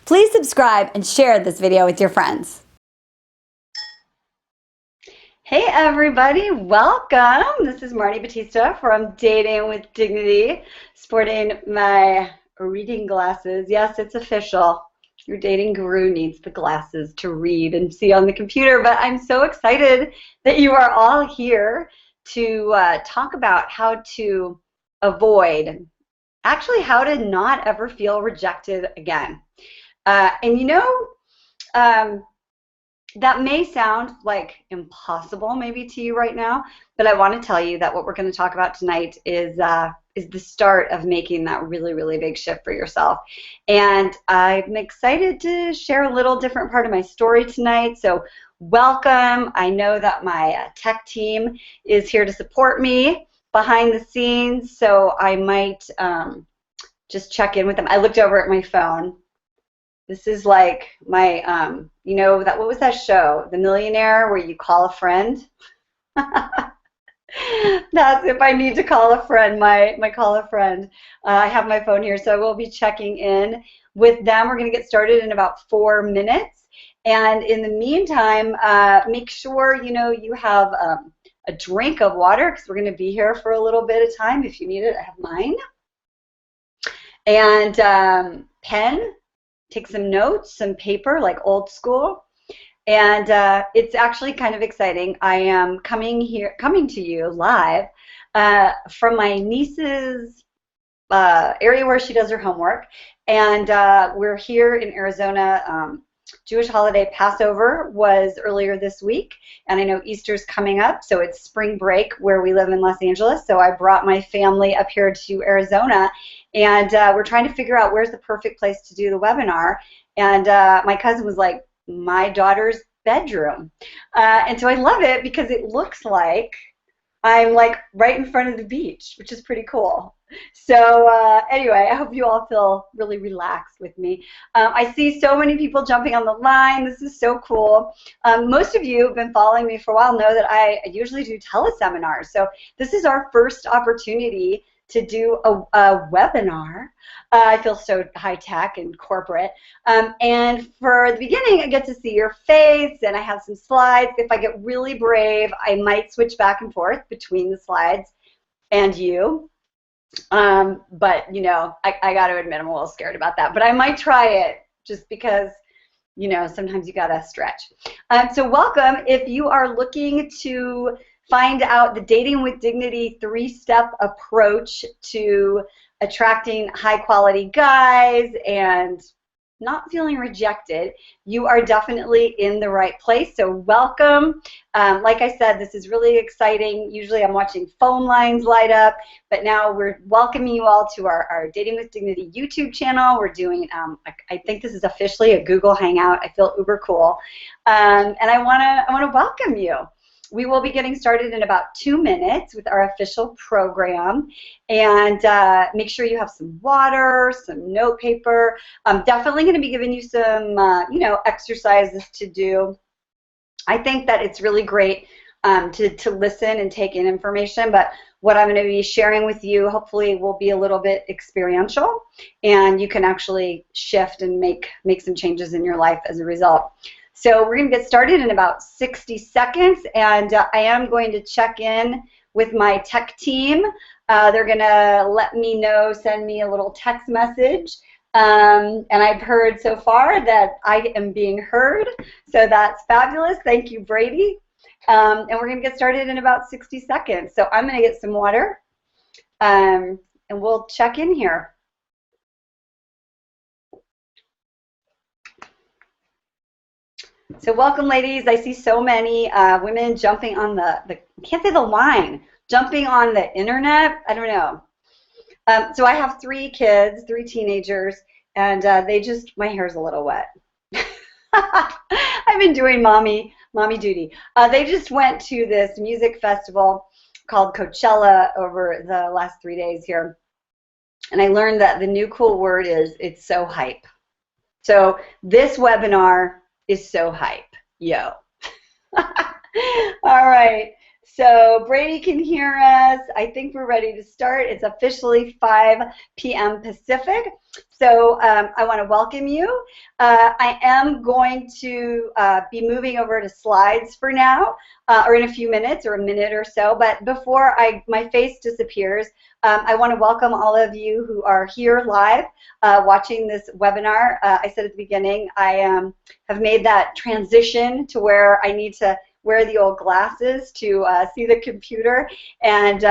Please subscribe and share this video with your friends. Hey everybody, welcome. This is Marni Battista from Dating with Dignity, sporting my reading glasses. Yes, it's official. Your dating guru needs the glasses to read and see on the computer, but I'm so excited that you are all here to talk about how to avoid, actually how to not ever feel rejected again. And you know, that may sound like impossible maybe to you right now, but I want to tell you that what we're going to talk about tonight is the start of making that really, really big shift for yourself. And I'm excited to share a little different part of my story tonight. So welcome. I know that my tech team is here to support me behind the scenes, so I might just check in with them. I looked over at my phone. This is like my, you know, what was that show, The Millionaire, where you call a friend? That's if I need to call a friend, my call a friend. I have my phone here, so I will be checking in with them. We're going to get started in about 4 minutes. And in the meantime, make sure, you know, you have a drink of water, because we're going to be here for a little bit of time. If you need it, I have mine. And pen. Take some notes, some paper, like old school. And it's actually kind of exciting. I am coming to you live from my niece's area where she does her homework. And we're here in Arizona. Jewish holiday Passover was earlier this week, and I know Easter's coming up, so it's spring break where we live in Los Angeles. So I brought my family up here to Arizona, and we're trying to figure out where's the perfect place to do the webinar. And my cousin was like, my daughter's bedroom. And so I love it because it looks like I'm like right in front of the beach, which is pretty cool. So anyway, I hope you all feel really relaxed with me. I see so many people jumping on the line. This is so cool. Most of you who've been following me for a while know that I usually do teleseminars. So this is our first opportunity to do a webinar. I feel so high-tech and corporate. And for the beginning, I get to see your face, and I have some slides. If I get really brave, I might switch back and forth between the slides and you. But, you know, I got to admit I'm a little scared about that. But I might try it just because, you know, sometimes you got to stretch. So welcome. If you are looking to find out the Dating with Dignity 3-step approach to attracting high-quality guys and not feeling rejected, you are definitely in the right place. So welcome. Like I said, this is really exciting. Usually I'm watching phone lines light up, but now we're welcoming you all to our Dating with Dignity YouTube channel. We're doing, I think this is officially a Google Hangout. I feel uber cool. And I wanna welcome you. We will be getting started in about 2 minutes with our official program, and make sure you have some water, some note paper. I'm definitely going to be giving you some, you know, exercises to do. I think that it's really great to listen and take in information, but what I'm going to be sharing with you hopefully will be a little bit experiential, and you can actually shift and make some changes in your life as a result. So we're going to get started in about 60 seconds, and I am going to check in with my tech team. They're going to let me know, send me a little text message, and I've heard so far that I am being heard, so that's fabulous. Thank you, Brady. And we're going to get started in about 60 seconds. So I'm going to get some water, and we'll check in here. So welcome, ladies. I see so many women jumping on the can't say the line, jumping on the internet. I don't know. So I have 3 kids, 3 teenagers, and they just, my hair's a little wet. I've been doing mommy duty. They just went to this music festival called Coachella over the last 3 days here, and I learned that the new cool word is it's so hype. So this webinar is so hype, yo. All right, So Brady can hear us. I think we're ready to start. It's officially 5 p.m. Pacific. So I want to welcome you. I am going to be moving over to slides for now, or in a few minutes, or a minute or so. But before my face disappears, I want to welcome all of you who are here live watching this webinar. I said at the beginning, I have made that transition to where I need to wear the old glasses to see the computer and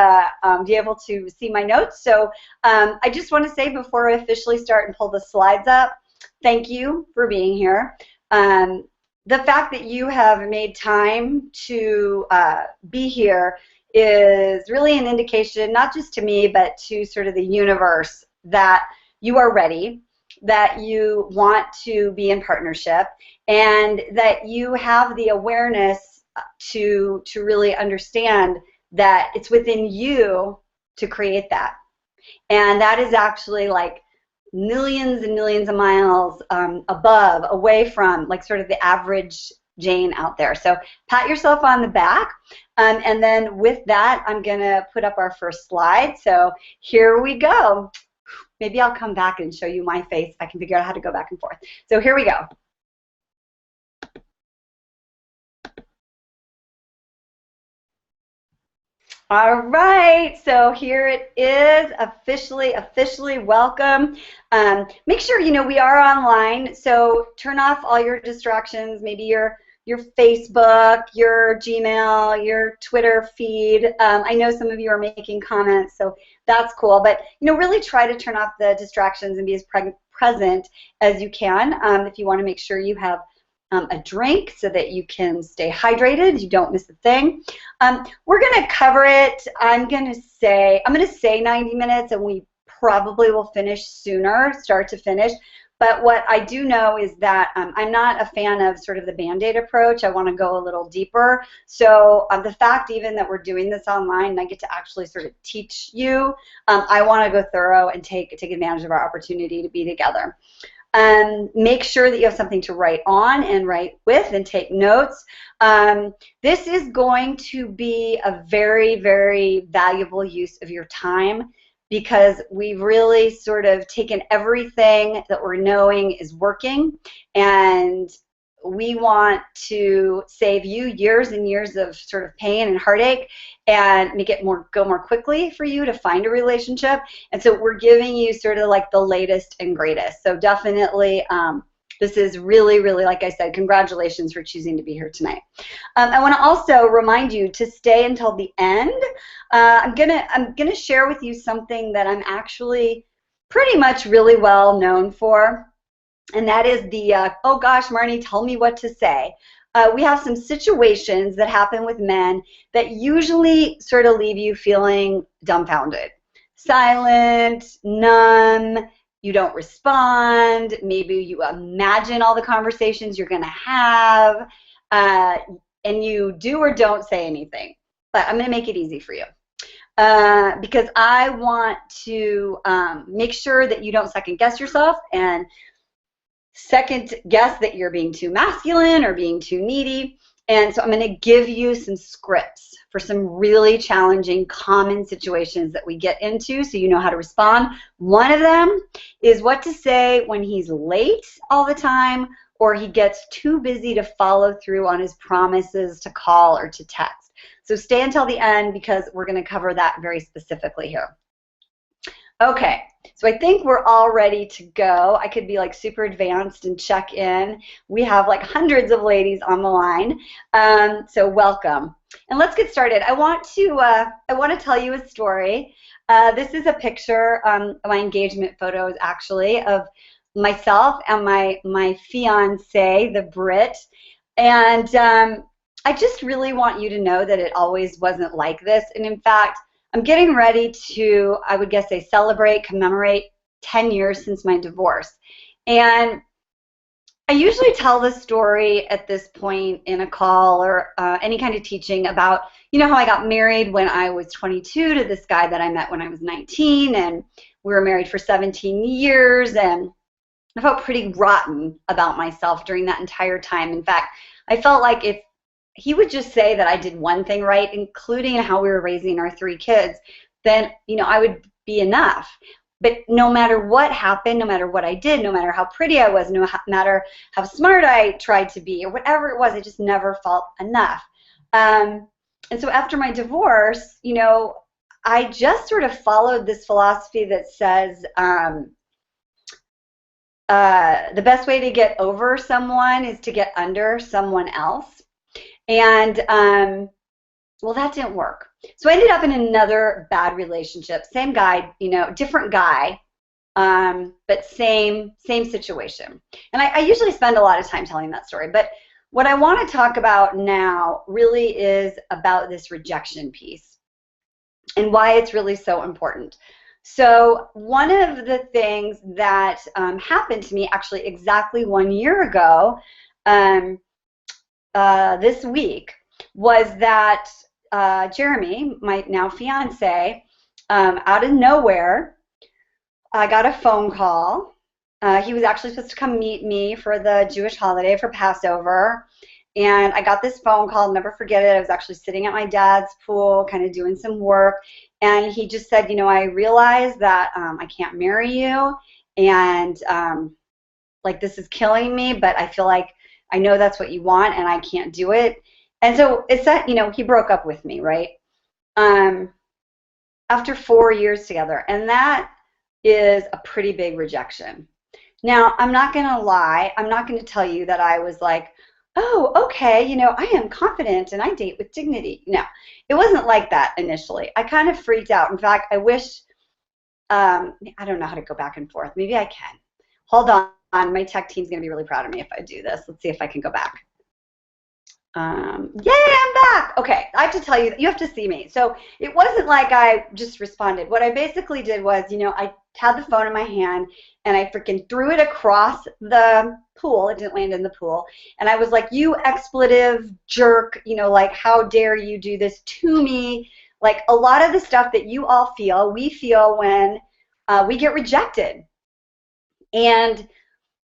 be able to see my notes. So I just want to say before I officially start and pull the slides up, thank you for being here. The fact that you have made time to be here is really an indication, not just to me, but to sort of the universe, that you are ready, that you want to be in partnership, and that you have the awareness to really understand that it's within you to create that. And that is actually like millions and millions of miles away from like sort of the average Jane out there. So pat yourself on the back. And then with that, I'm going to put up our first slide. So here we go. Maybe I'll come back and show you my face. I can figure out how to go back and forth. So here we go. All right, so here it is, officially welcome. Make sure, we are online, so turn off all your distractions, maybe your Facebook, your Gmail, your Twitter feed. I know some of you are making comments, so that's cool, but, really try to turn off the distractions and be as present as you can if you want to make sure you have a drink so that you can stay hydrated, you don't miss a thing. We're going to cover it. I'm going to say 90 minutes, and we probably will finish sooner, start to finish. But what I do know is that I'm not a fan of sort of the Band-Aid approach. I want to go a little deeper. So the fact even that we're doing this online and I get to actually sort of teach you, I want to go thorough and take advantage of our opportunity to be together. Make sure that you have something to write on and write with and take notes. This is going to be a very, very valuable use of your time because we've really sort of taken everything that we're knowing is working, and we want to save you years and years of sort of pain and heartache and make it go more quickly for you to find a relationship. And so we're giving you sort of like the latest and greatest. So definitely this is really, really, like I said, congratulations for choosing to be here tonight. I want to also remind you to stay until the end. I'm gonna share with you something that I'm actually pretty much really well known for. And that is the, oh gosh, Marni, tell me what to say. We have some situations that happen with men that usually sort of leave you feeling dumbfounded, silent, numb, you don't respond, maybe you imagine all the conversations you're going to have, and you do or don't say anything. But I'm going to make it easy for you. Because I want to make sure that you don't second guess yourself and second guess that you're being too masculine or being too needy. And so I'm going to give you some scripts for some really challenging common situations that we get into so you know how to respond. One of them is what to say when he's late all the time or he gets too busy to follow through on his promises to call or to text. So stay until the end because we're going to cover that very specifically here. Okay, so I think we're all ready to go. I could be like super advanced and check in. We have like hundreds of ladies on the line, so welcome. And let's get started. I want to tell you a story. This is a picture, my engagement photos actually, of myself and my fiance, the Brit, and I just really want you to know that it always wasn't like this. And in fact, I'm getting ready to, I would guess, celebrate, commemorate 10 years since my divorce. And I usually tell this story at this point in a call or any kind of teaching about, how I got married when I was 22 to this guy that I met when I was 19, and we were married for 17 years, and I felt pretty rotten about myself during that entire time. In fact, I felt like if he would just say that I did one thing right, including how we were raising our 3 kids, then, I would be enough. But no matter what happened, no matter what I did, no matter how pretty I was, no matter how smart I tried to be, or whatever it was, I just never felt enough. And so after my divorce, I just sort of followed this philosophy that says the best way to get over someone is to get under someone else. And well, that didn't work. So I ended up in another bad relationship. Same guy, different guy, but same situation. And I usually spend a lot of time telling that story. But what I want to talk about now really is about this rejection piece and why it's really so important. So one of the things that happened to me actually exactly 1 year ago this week was that Jeremy, my now fiance, out of nowhere, I got a phone call. He was actually supposed to come meet me for the Jewish holiday for Passover. And I got this phone call, I'll never forget it. I was actually sitting at my dad's pool, kind of doing some work. And he just said, I realize that I can't marry you. And like, this is killing me, but I feel like I know that's what you want and I can't do it. And so it's that, he broke up with me, right? After 4 years together. And that is a pretty big rejection. Now, I'm not going to lie. I'm not going to tell you that I was like, oh, okay, I am confident and I date with dignity. No, it wasn't like that initially. I kind of freaked out. In fact, I wish, I don't know how to go back and forth. Maybe I can. Hold on. My tech team's going to be really proud of me if I do this. Let's see if I can go back. Yay, I'm back. Okay, I have to tell you, you have to see me. So it wasn't like I just responded. What I basically did was, I had the phone in my hand and I freaking threw it across the pool. It didn't land in the pool. And I was like, you expletive jerk, like, how dare you do this to me? Like, a lot of the stuff that you all feel, we feel when we get rejected. And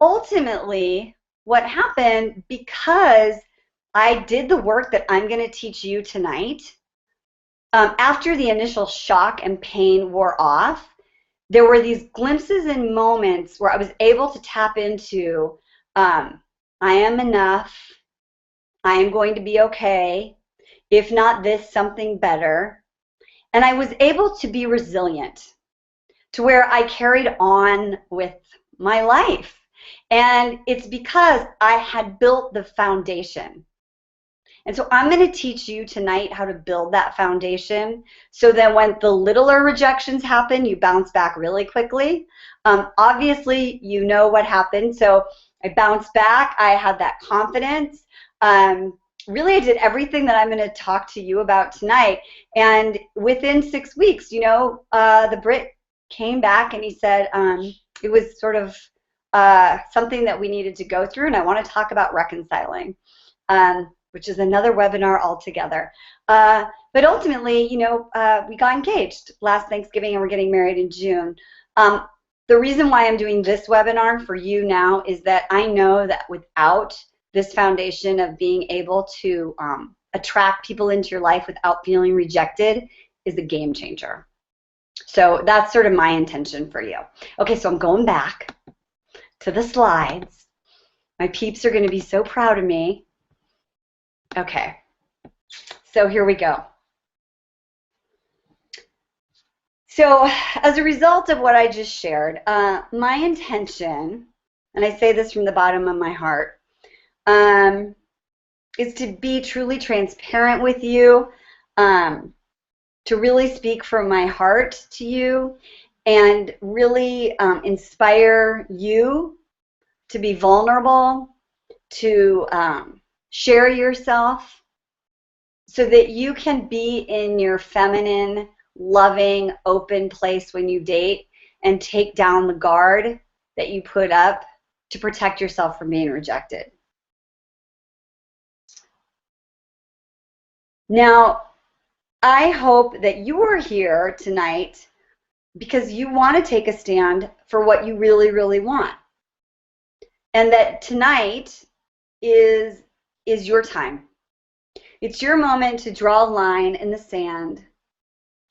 ultimately, what happened, because I did the work that I'm going to teach you tonight, after the initial shock and pain wore off, there were these glimpses and moments where I was able to tap into, I am enough, I am going to be okay, if not this, something better. And I was able to be resilient to where I carried on with my life. And it's because I had built the foundation. And so I'm going to teach you tonight how to build that foundation so that when the littler rejections happen, you bounce back really quickly. Obviously, you know what happened. So I bounced back. I had that confidence. Really, I did everything that I'm going to talk to you about tonight. And within 6 weeks, the Brit came back and he said it was sort of something that we needed to go through. And I want to talk about reconciling. Which is another webinar altogether. But ultimately, we got engaged last Thanksgiving and we're getting married in June. The reason why I'm doing this webinar for you now is that I know that without this foundation of being able to attract people into your life without feeling rejected is a game changer. So that's sort of my intention for you. Okay, so I'm going back to the slides. My peeps are going to be so proud of me. Okay, so here we go. So as a result of what I just shared, my intention, and I say this from the bottom of my heart, is to be truly transparent with you, to really speak from my heart to you, and really inspire you to be vulnerable, to share yourself so that you can be in your feminine, loving, open place when you date and take down the guard that you put up to protect yourself from being rejected. Now, I hope that you are here tonight because you want to take a stand for what you really, really want. And that tonight is your time. It's your moment to draw a line in the sand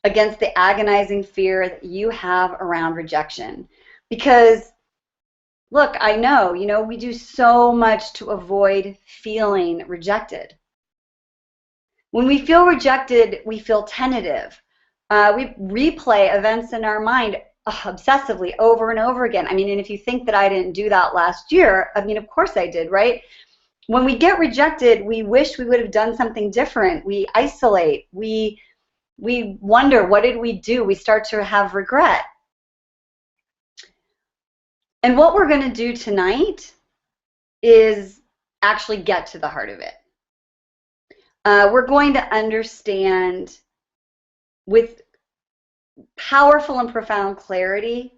against the agonizing fear that you have around rejection. Because, look, I know, we do so much to avoid feeling rejected. When we feel rejected, we feel tentative. We replay events in our mind obsessively over and over again. I mean, and if you think that I didn't do that last year, I mean, of course I did, right? When we get rejected, we wish we would have done something different. We isolate. We wonder, what did we do? We start to have regret. And what we're going to do tonight is actually get to the heart of it. We're going to understand with powerful and profound clarity.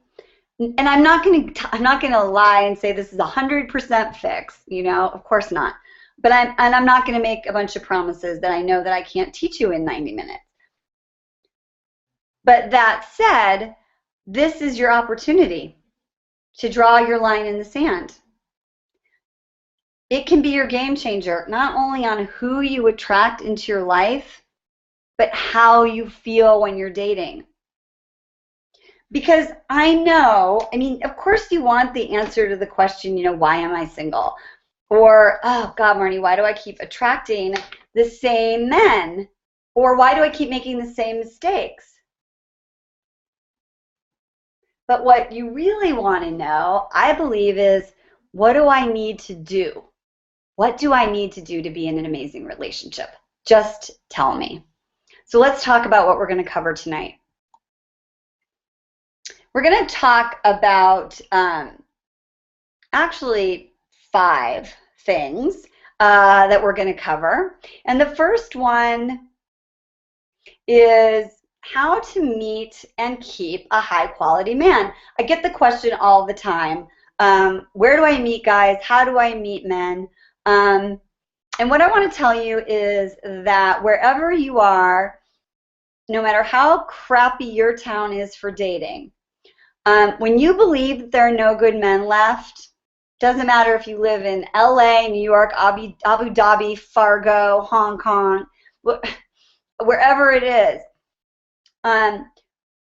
And I'm not going to lie and say this is 100% fix, of course not. But I'm not going to make a bunch of promises that I know that I can't teach you in 90 minutes. But that said, this is your opportunity to draw your line in the sand. It can be your game changer, not only on who you attract into your life, but how you feel when you're dating. Because I mean, of course you want the answer to the question, why am I single? Or, oh God, Marni, why do I keep attracting the same men? Or why do I keep making the same mistakes? But what you really want to know, I believe, is what do I need to do? What do I need to do to be in an amazing relationship? Just tell me. So let's talk about what we're going to cover tonight. We're going to talk about actually 5 things that we're going to cover. And the first one is how to meet and keep a high-quality man. I get the question all the time. Where do I meet guys? How do I meet men? And what I want to tell you is that wherever you are, no matter how crappy your town is for dating, when you believe that there are no good men left, doesn't matter if you live in LA, New York, Abu Dhabi, Fargo, Hong Kong, wherever it is,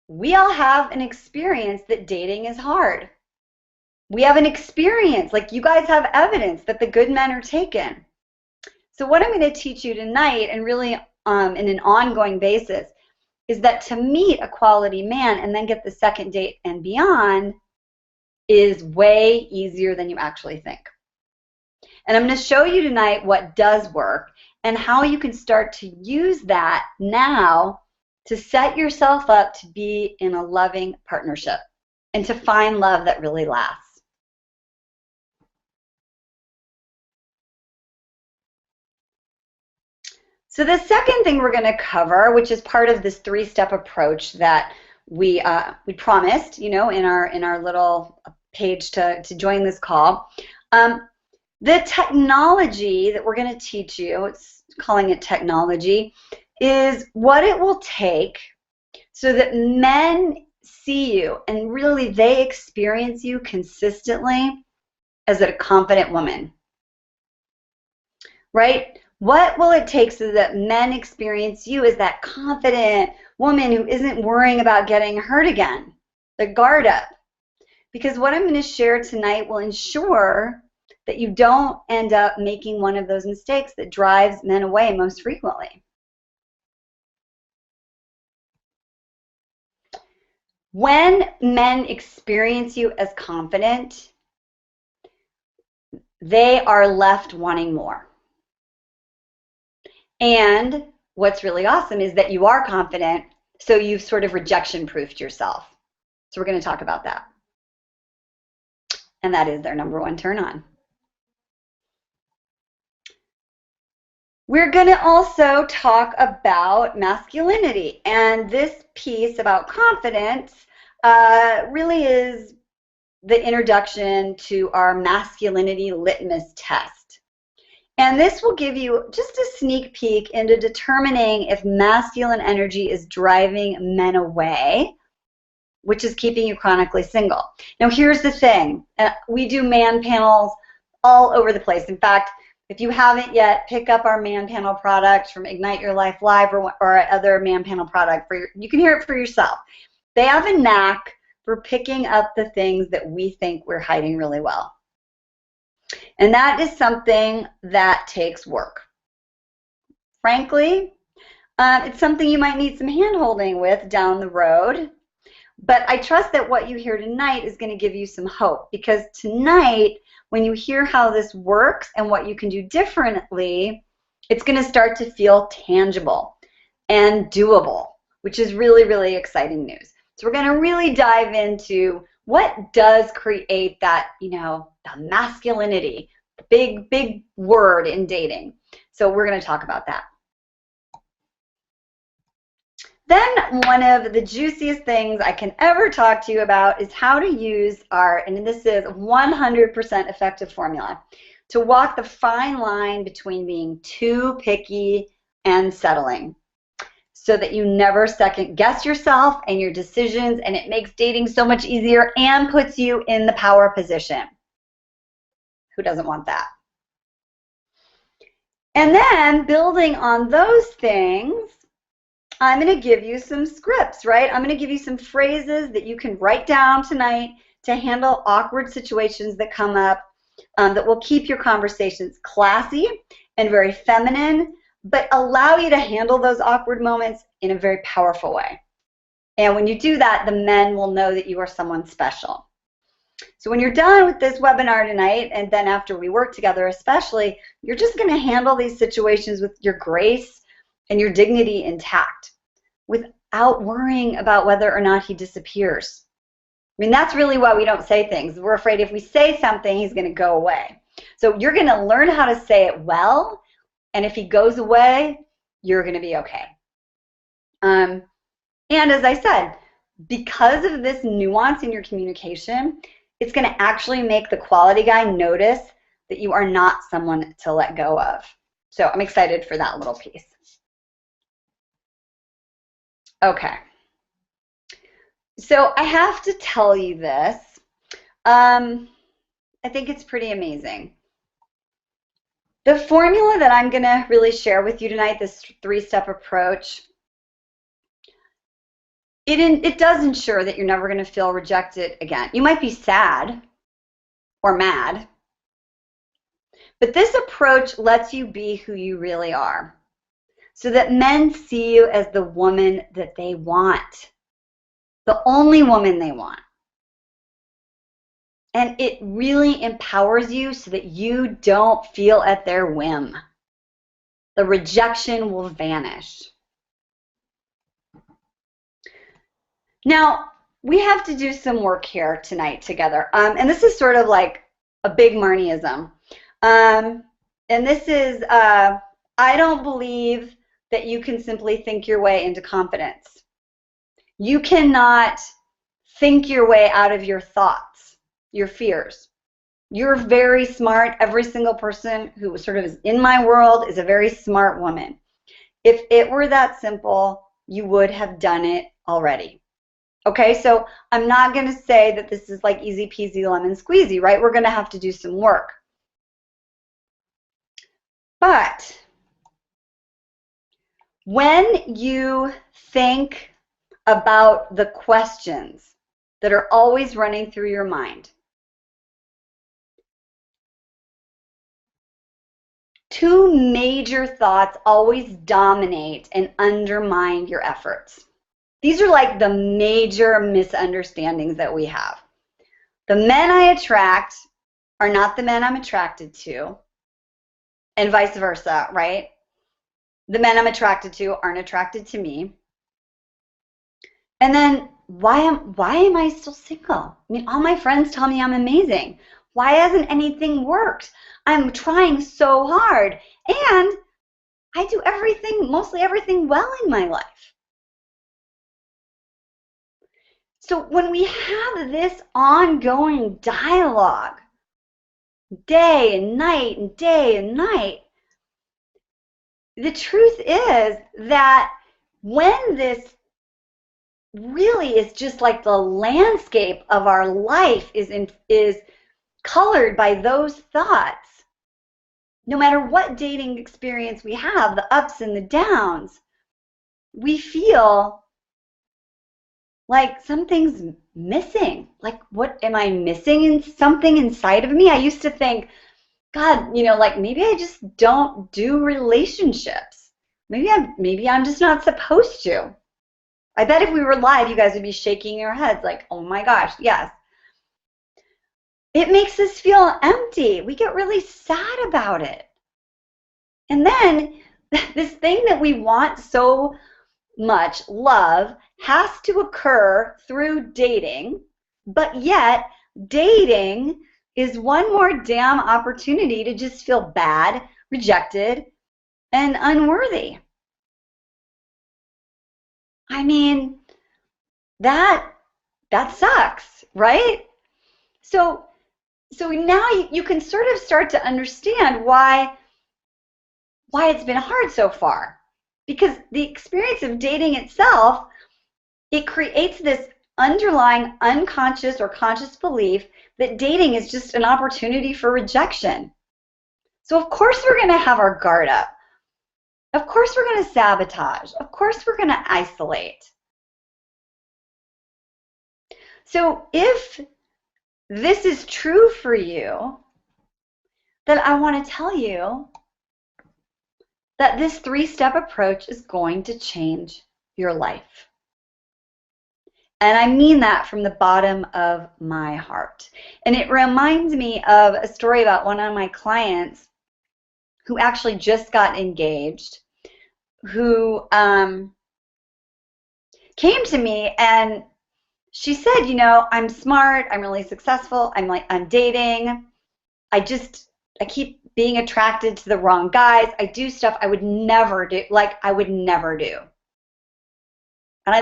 we all have an experience that dating is hard. We have an experience, like you guys have evidence that the good men are taken. So what I'm going to teach you tonight, and really in an ongoing basis, is that to meet a quality man and then get the second date and beyond is way easier than you actually think. And I'm going to show you tonight what does work and how you can start to use that now to set yourself up to be in a loving partnership and to find love that really lasts. So the second thing we're going to cover, which is part of this 3-step approach that we promised, in our little page to join this call, the technology that we're going to teach you, it's calling it technology, is what it will take so that men see you and really they experience you consistently as a confident woman, right? What will it take so that men experience you as that confident woman who isn't worrying about getting hurt again, the guard up? Because what I'm going to share tonight will ensure that you don't end up making one of those mistakes that drives men away most frequently. When men experience you as confident, they are left wanting more. And what's really awesome is that you are confident, so you've sort of rejection-proofed yourself. So we're going to talk about that. And that is their number 1 turn on. We're going to also talk about masculinity. And this piece about confidence really is the introduction to our masculinity litmus test. And this will give you just a sneak peek into determining if masculine energy is driving men away, which is keeping you chronically single. Now, here's the thing. We do man panels all over the place. In fact, If you haven't yet, pick up our Man Panel product from Ignite Your Life Live or our other Man Panel product. You can hear it for yourself. They have a knack for picking up the things that we think we're hiding really well. And that is something that takes work. Frankly, it's something you might need some hand-holding with down the road. But I trust that what you hear tonight is going to give you some hope, because tonight, when you hear how this works and what you can do differently, it's going to start to feel tangible and doable, which is really, really exciting news. So we're going to really dive into what does create that, the masculinity, the big word in dating. So we're going to talk about that. Then one of the juiciest things I can ever talk to you about is how to use and this is 100% effective formula, to walk the fine line between being too picky and settling, so that you never second guess yourself and your decisions, and it makes dating so much easier and puts you in the power position. Who doesn't want that? And then building on those things, I'm going to give you some scripts, right? I'm going to give you some phrases that you can write down tonight to handle awkward situations that come up, that will keep your conversations classy and very feminine, but allow you to handle those awkward moments in a very powerful way. And when you do that, the men will know that you are someone special. So when you're done with this webinar tonight, and then after we work together especially, you're just going to handle these situations with your grace and your dignity intact, without worrying about whether or not he disappears. I mean, that's really why we don't say things. We're afraid if we say something, he's going to go away. So you're going to learn how to say it well, and if he goes away, you're going to be okay. And as I said, because of this nuance in your communication, it's going to actually make the quality guy notice that you are not someone to let go of. So I'm excited for that little piece. Okay. So I have to tell you this. I think it's pretty amazing. The formula that I'm going to really share with you tonight, this 3-step approach, it does ensure that you're never going to feel rejected again. You might be sad or mad, but this approach lets you be who you really are, so that men see you as the woman that they want, the only woman they want. And it really empowers you so that you don't feel at their whim. The rejection will vanish. Now, we have to do some work here tonight together. And this is sort of like a big Marniism. And this is, I don't believe that you can simply think your way into confidence. You cannot think your way out of your thoughts, your fears. You're very smart. Every single person who sort of is in my world is a very smart woman. If it were that simple, you would have done it already. Okay, so I'm not going to say that this is like easy peasy lemon squeezy, right? We're going to have to do some work. But when you think about the questions that are always running through your mind, two major thoughts always dominate and undermine your efforts. These are like the major misunderstandings that we have. The men I attract are not the men I'm attracted to, and vice versa, right? The men I'm attracted to aren't attracted to me. And then why am I still single? I mean, all my friends tell me I'm amazing. Why hasn't anything worked? I'm trying so hard, and I do everything, mostly everything well in my life. So when we have this ongoing dialogue, day and night and day and night, the truth is that when this really is just like the landscape of our life is colored by those thoughts, no matter what dating experience we have, the ups and the downs, we feel like something's missing. Like, what am I missing in something inside of me? I used to think, God, like maybe I just don't do relationships. Maybe I'm just not supposed to. I bet if we were live, you guys would be shaking your heads like, oh my gosh, yes. It makes us feel empty. We get really sad about it. And then this thing that we want so much, love, has to occur through dating, but yet dating is one more damn opportunity to just feel bad, rejected, and unworthy. I mean, that sucks, right? So now you can sort of start to understand why it's been hard so far. Because the experience of dating itself, it creates this underlying unconscious or conscious belief that dating is just an opportunity for rejection. So of course we're going to have our guard up. Of course we're going to sabotage. Of course we're going to isolate. So if this is true for you, then I want to tell you that this 3-step approach is going to change your life. And I mean that from the bottom of my heart. And it reminds me of a story about one of my clients who actually just got engaged, who came to me and she said, I'm smart, I'm really successful, I'm dating, I keep being attracted to the wrong guys, I do stuff I would never do, And I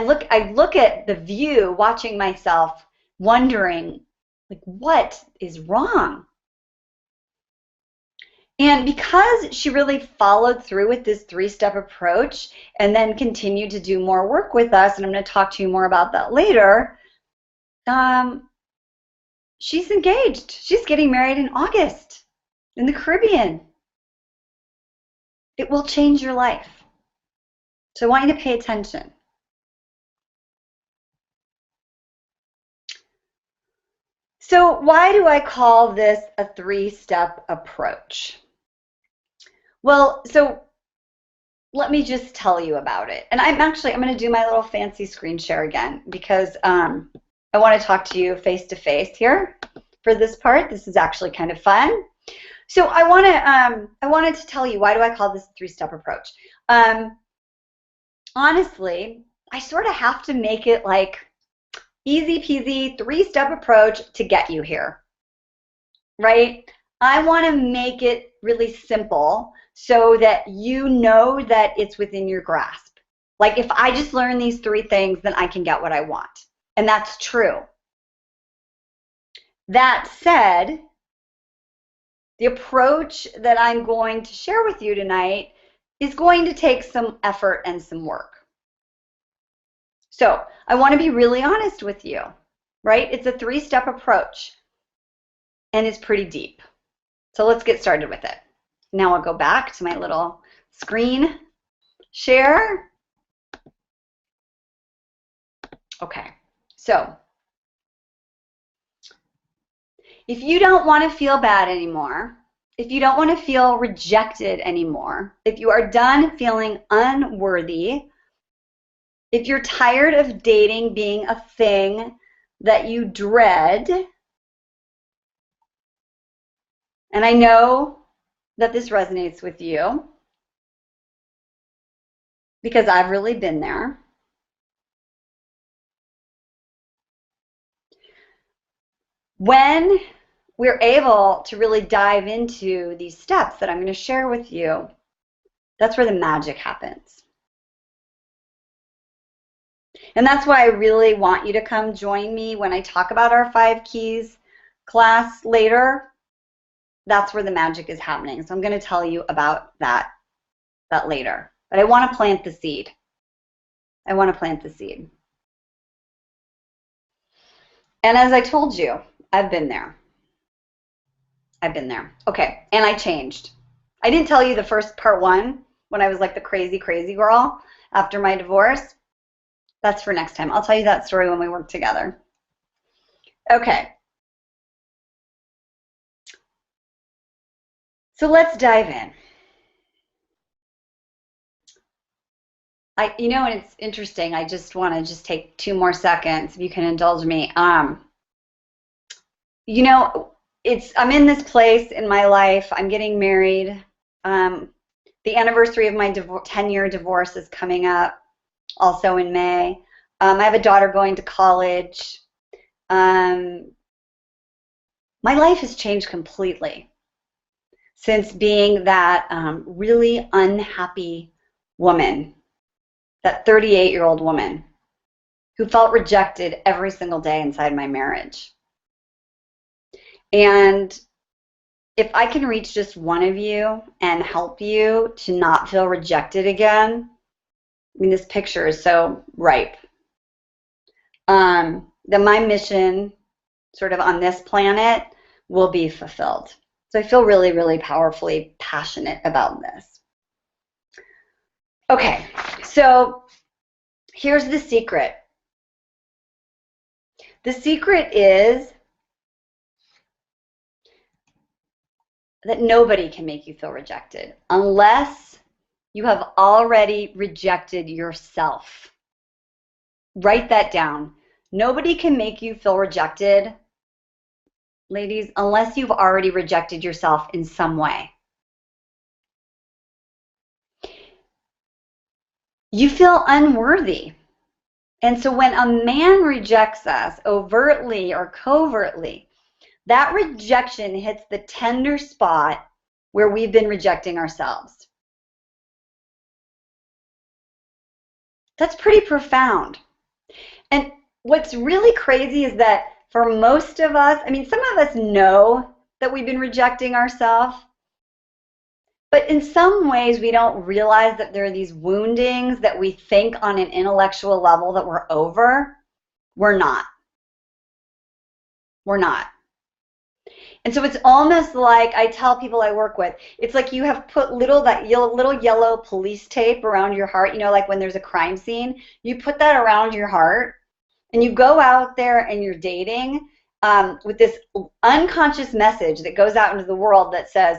look at the view, watching myself, wondering, like, what is wrong? And because she really followed through with this 3-step approach and then continued to do more work with us, and I'm going to talk to you more about that later, she's engaged. She's getting married in August in the Caribbean. It will change your life. So I want you to pay attention. So why do I call this a 3-step approach? Well, so let me just tell you about it. And I'm going to do my little fancy screen share again because I want to talk to you face to face here for this part. This is actually kind of fun. So I wanted to tell you, why do I call this a 3-step approach? Honestly, I sort of have to make it like easy peasy 3-step approach to get you here, right? I want to make it really simple so that you know that it's within your grasp. Like, if I just learn these 3 things, then I can get what I want. And that's true. That said, the approach that I'm going to share with you tonight is going to take some effort and some work. So I want to be really honest with you, right? It's a 3-step approach, and it's pretty deep. So let's get started with it. Now I'll go back to my little screen share. Okay, so if you don't want to feel bad anymore, if you don't want to feel rejected anymore, if you are done feeling unworthy, if you're tired of dating being a thing that you dread, and I know that this resonates with you because I've really been there. When we're able to really dive into these steps that I'm going to share with you, that's where the magic happens. And that's why I really want you to come join me when I talk about our 5 keys class later. That's where the magic is happening. So I'm going to tell you about that later. But I want to plant the seed. I want to plant the seed. And as I told you, I've been there. I've been there. Okay, and I changed. I didn't tell you the first part one when I was like the crazy, crazy girl after my divorce. That's for next time. I'll tell you that story when we work together. Okay. So let's dive in. And it's interesting. I just want to just take 2 more seconds, if you can indulge me. I'm in this place in my life. I'm getting married. The anniversary of my 10-year divorce is coming up, also in May. I have a daughter going to college. My life has changed completely since being that really unhappy woman, that 38-year-old woman who felt rejected every single day inside my marriage. And if I can reach just one of you and help you to not feel rejected again, I mean, this picture is so ripe. Then my mission sort of on this planet will be fulfilled. So I feel really, really powerfully passionate about this. Okay, so here's the secret. The secret is that nobody can make you feel rejected unless you have already rejected yourself. Write that down. Nobody can make you feel rejected, ladies, unless you've already rejected yourself in some way. You feel unworthy. And so when a man rejects us overtly or covertly, that rejection hits the tender spot where we've been rejecting ourselves. That's pretty profound. And what's really crazy is that for most of us, I mean, some of us know that we've been rejecting ourselves, but in some ways we don't realize that there are these woundings that we think on an intellectual level that we're over. We're not. We're not. And so it's almost like I tell people I work with, it's like you have put little yellow police tape around your heart, like when there's a crime scene, you put that around your heart and you go out there and you're dating with this unconscious message that goes out into the world that says,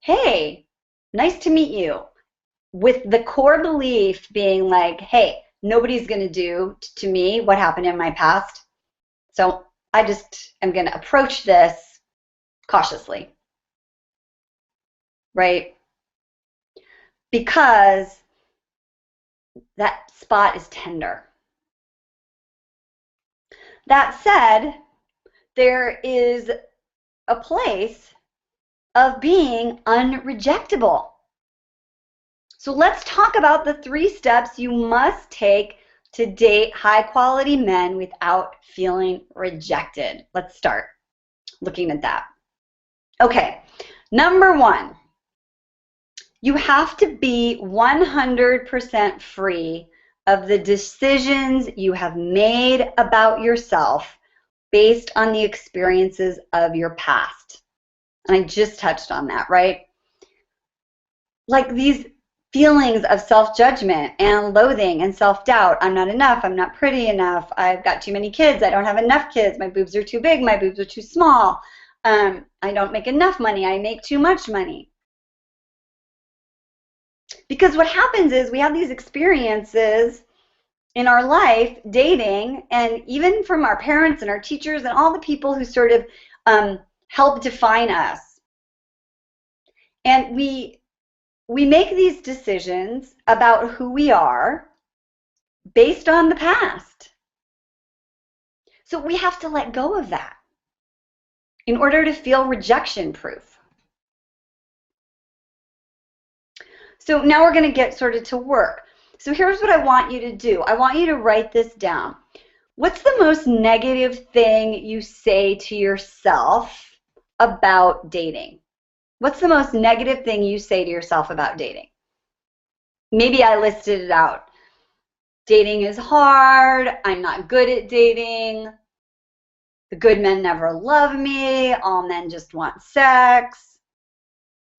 hey, nice to meet you, with the core belief being like, hey, nobody's going to do to me what happened in my past. So I just am going to approach this cautiously, right? Because that spot is tender. That said, there is a place of being unrejectable. So let's talk about the 3 steps you must take to date high-quality men without feeling rejected. Let's start looking at that. Okay, number 1, you have to be 100% free of the decisions you have made about yourself based on the experiences of your past. And I just touched on that, right? Like these feelings of self-judgment and loathing and self-doubt. I'm not enough. I'm not pretty enough. I've got too many kids. I don't have enough kids. My boobs are too big. My boobs are too small. I don't make enough money. I make too much money. Because what happens is we have these experiences in our life, dating, and even from our parents and our teachers and all the people who sort of help define us. And we make these decisions about who we are based on the past. So we have to let go of that in order to feel rejection proof. So now we're going to get sort of to work. So here's what I want you to do. I want you to write this down. What's the most negative thing you say to yourself about dating? What's the most negative thing you say to yourself about dating? Maybe I listed it out. Dating is hard. I'm not good at dating. The good men never love me. All men just want sex.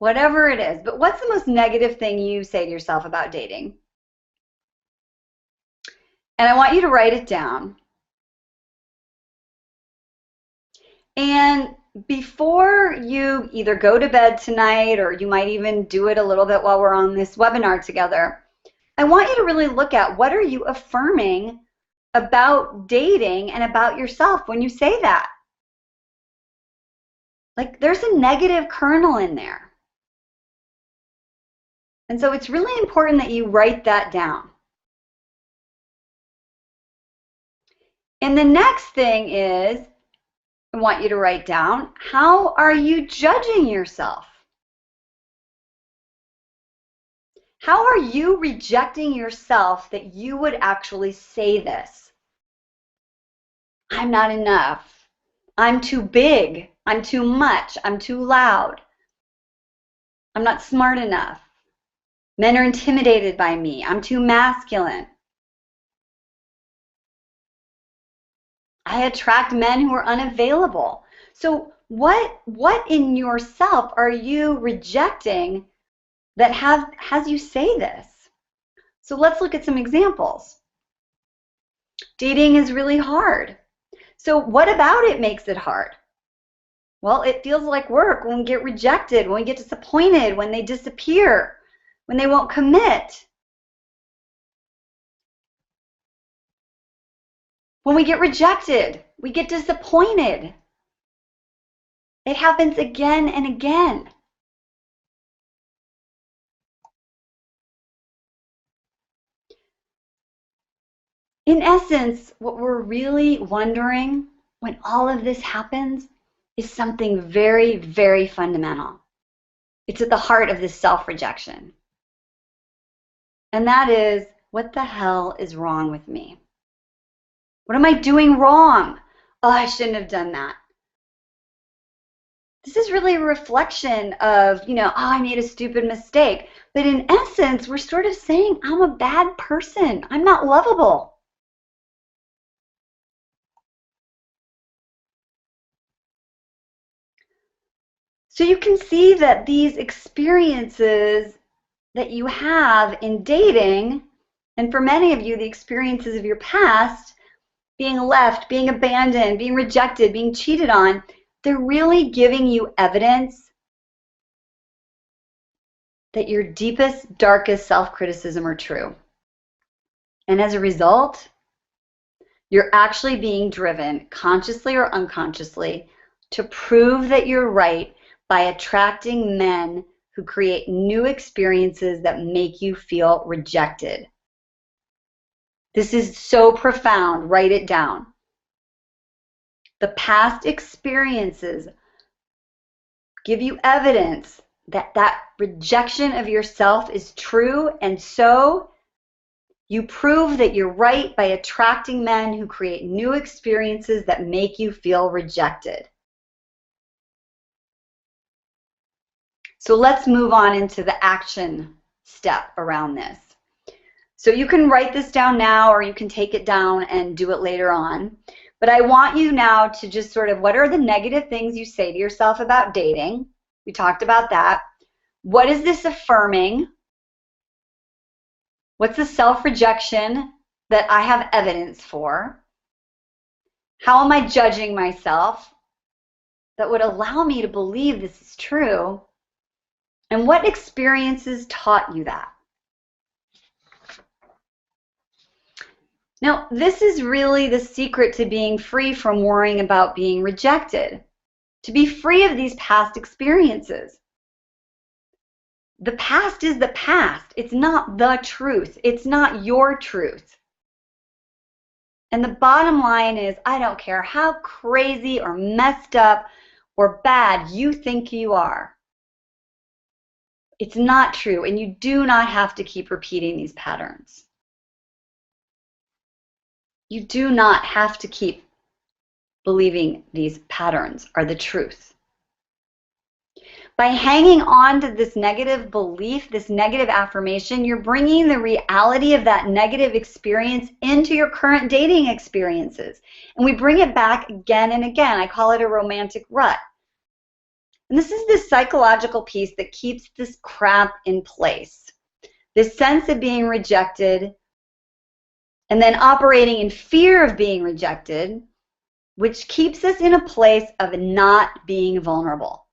whatever it is. But what's the most negative thing you say to yourself about dating? And I want you to write it down. And before you either go to bed tonight, or you might even do it a little bit while we're on this webinar together, I want you to really look at, what are you affirming about dating and about yourself when you say that? Like, there's a negative kernel in there. And so it's really important that you write that down. And the next thing is, I want you to write down, how are you judging yourself? How are you rejecting yourself that you would actually say this? I'm not enough. I'm too big. I'm too much. I'm too loud. I'm not smart enough. Men are intimidated by me. I'm too masculine. I attract men who are unavailable. So what in yourself are you rejecting that has you say this? So let's look at some examples. Dating is really hard. So what about it makes it hard? Well, it feels like work when we get rejected, when we get disappointed, when they disappear, when they won't commit. When we get rejected, we get disappointed. It happens again and again. In essence, what we're really wondering when all of this happens is something very, very fundamental. It's at the heart of this self-rejection. And that is, what the hell is wrong with me? What am I doing wrong? Oh, I shouldn't have done that. This is really a reflection of, oh, I made a stupid mistake. But in essence, we're sort of saying, I'm a bad person. I'm not lovable. So you can see that these experiences that you have in dating, and for many of you, the experiences of your past, being left, being abandoned, being rejected, being cheated on, they're really giving you evidence that your deepest, darkest self-criticism are true. And as a result, you're actually being driven, consciously or unconsciously, to prove that you're right by attracting men who create new experiences that make you feel rejected. This is so profound. Write it down. The past experiences give you evidence that that rejection of yourself is true, and so you prove that you're right by attracting men who create new experiences that make you feel rejected. So let's move on into the action step around this. So you can write this down now, or you can take it down and do it later on. But I want you now to just sort of, what are the negative things you say to yourself about dating? We talked about that. What is this affirming? What's the self-rejection that I have evidence for? How am I judging myself that would allow me to believe this is true? And what experiences taught you that? Now, this is really the secret to being free from worrying about being rejected, to be free of these past experiences. The past is the past. It's not the truth. It's not your truth. And the bottom line is, I don't care how crazy or messed up or bad you think you are. It's not true, and you do not have to keep repeating these patterns. You do not have to keep believing these patterns are the truth. By hanging on to this negative belief, this negative affirmation, you're bringing the reality of that negative experience into your current dating experiences. And we bring it back again and again. I call it a romantic rut. And this is the psychological piece that keeps this crap in place. This sense of being rejected and then operating in fear of being rejected, which keeps us in a place of not being vulnerable,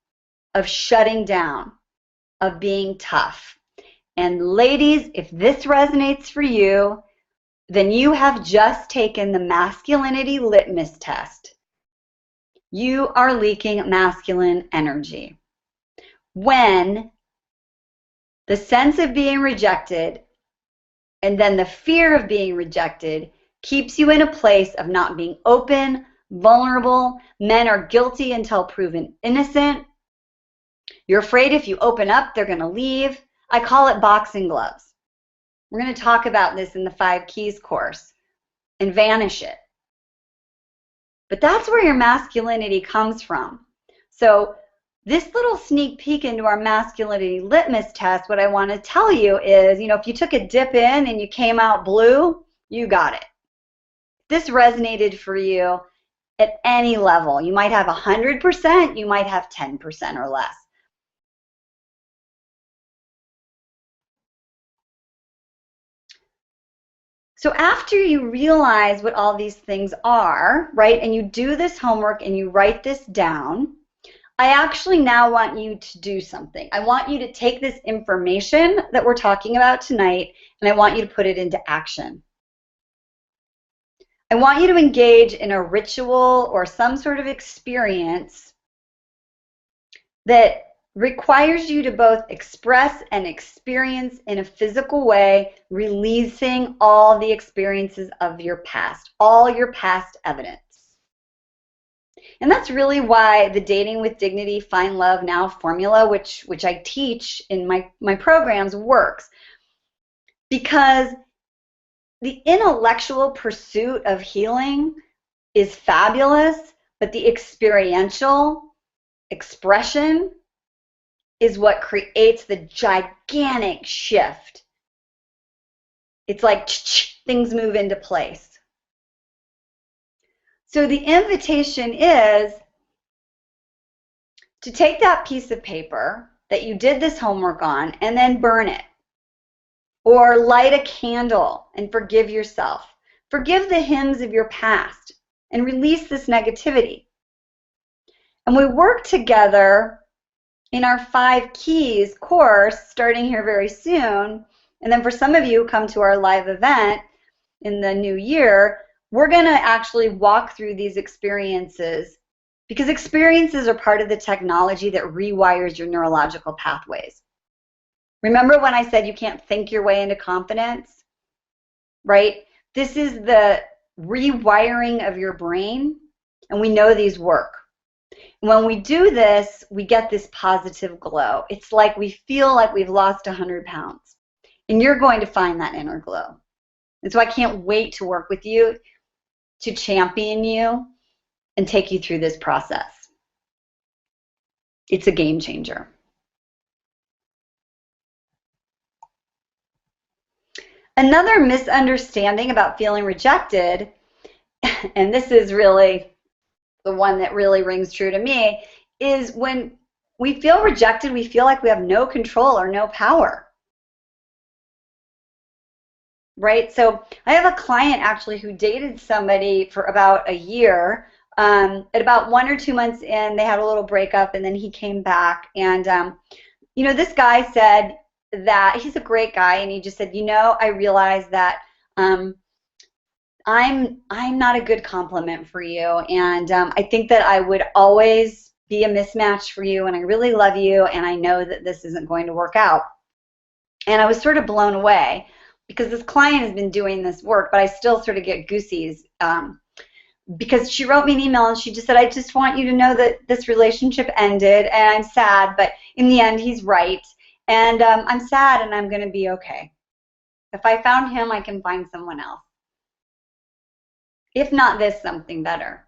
of shutting down, of being tough. And ladies, if this resonates for you, then you have just taken the masculinity litmus test. You are leaking masculine energy. When the sense of being rejected and then the fear of being rejected keeps you in a place of not being open, vulnerable. Men are guilty until proven innocent. You're afraid if you open up, they're going to leave. I call it boxing gloves. We're going to talk about this in the 5 Keys course and vanish it. But that's where your masculinity comes from. So this little sneak peek into our masculinity litmus test, what I want to tell you is, if you took a dip in and you came out blue, you got it. This resonated for you at any level. You might have 100%, you might have 10% or less. So after you realize what all these things are, right, and you do this homework and you write this down, I actually now want you to do something. I want you to take this information that we're talking about tonight and I want you to put it into action. I want you to engage in a ritual or some sort of experience that requires you to both express and experience in a physical way, releasing all the experiences of your past, all your past evidence. And that's really why the Dating with Dignity, Find Love Now formula, which I teach in my programs, works. Because the intellectual pursuit of healing is fabulous, but the experiential expression is what creates the gigantic shift. It's like things move into place. So the invitation is to take that piece of paper that you did this homework on and then burn it. Or light a candle and forgive yourself. Forgive the hymns of your past and release this negativity. And we work together in our 5 Keys course, starting here very soon. And then for some of you who come to our live event in the new year, we're going to actually walk through these experiences, because experiences are part of the technology that rewires your neurological pathways. Remember when I said you can't think your way into confidence, right? This is the rewiring of your brain, and we know these work. When we do this, we get this positive glow. It's like we feel like we've lost 100 pounds, and you're going to find that inner glow. And so I can't wait to work with you, to champion you, and take you through this process. It's a game changer. Another misunderstanding about feeling rejected, and this is really the one that really rings true to me, is when we feel rejected, we feel like we have no control or no power. Right? So I have a client actually who dated somebody for about a year. At about 1 or 2 months in, they had a little breakup, and then he came back. And, this guy said that he's a great guy, and he just said, I realize that I'm not a good compliment for you, and I think that I would always be a mismatch for you, and I really love you, and I know that this isn't going to work out. And I was sort of blown away, because this client has been doing this work, but I still sort of get goosies, because she wrote me an email and she just said, I just want you to know that this relationship ended and I'm sad, but in the end he's right, and I'm sad and I'm going to be okay. If I found him, I can find someone else. If not this, something better.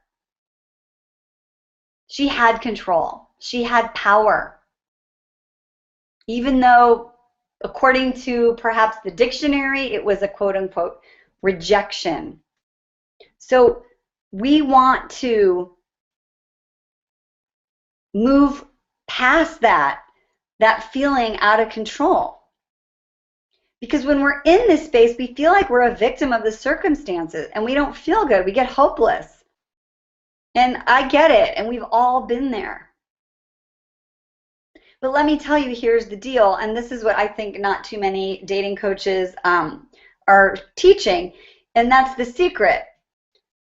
She had control. She had power. Even though, according to perhaps the dictionary, it was a quote-unquote rejection. So we want to move past that feeling out of control. Because when we're in this space, we feel like we're a victim of the circumstances and we don't feel good. We get hopeless. And I get it, and we've all been there. But let me tell you, here's the deal, and this is what I think not too many dating coaches are teaching, and that's the secret.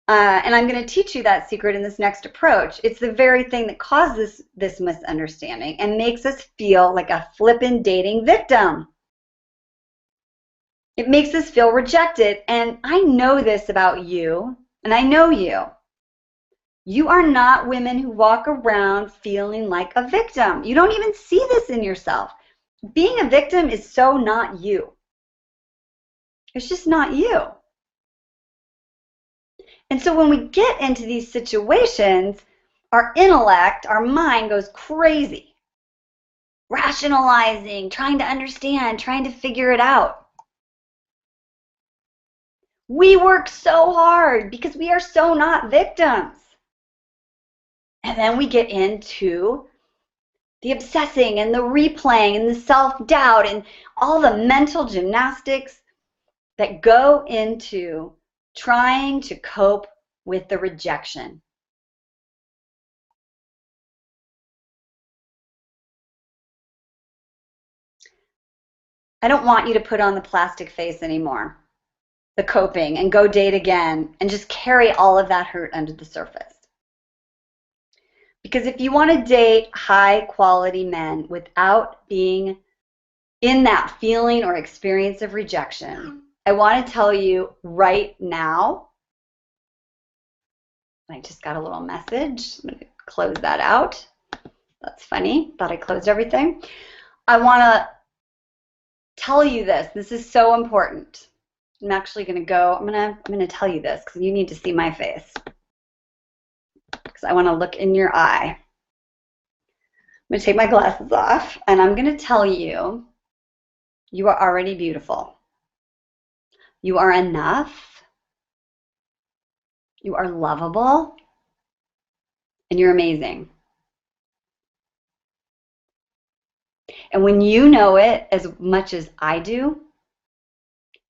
And I'm going to teach you that secret in this next approach. It's the very thing that causes this misunderstanding and makes us feel like a flippin' dating victim. It makes us feel rejected. And I know this about you, and I know you. You are not women who walk around feeling like a victim. You don't even see this in yourself. Being a victim is so not you. It's just not you. And so when we get into these situations, our intellect, our mind goes crazy, rationalizing, trying to understand, trying to figure it out. We work so hard because we are so not victims. And then we get into the obsessing and the replaying and the self-doubt and all the mental gymnastics that go into trying to cope with the rejection. I don't want you to put on the plastic face anymore, the coping, and go date again and just carry all of that hurt under the surface. Because if you want to date high quality men without being in that feeling or experience of rejection, I want to tell you right now, I just got a little message. I'm going to close that out. That's funny. Thought I closed everything. I want to tell you this. This is so important. I'm actually going to go, I'm going to tell you this because you need to see my face. Because I want to look in your eye. I'm going to take my glasses off and I'm going to tell you, you are already beautiful. You are enough. You are lovable. And you're amazing. And when you know it as much as I do,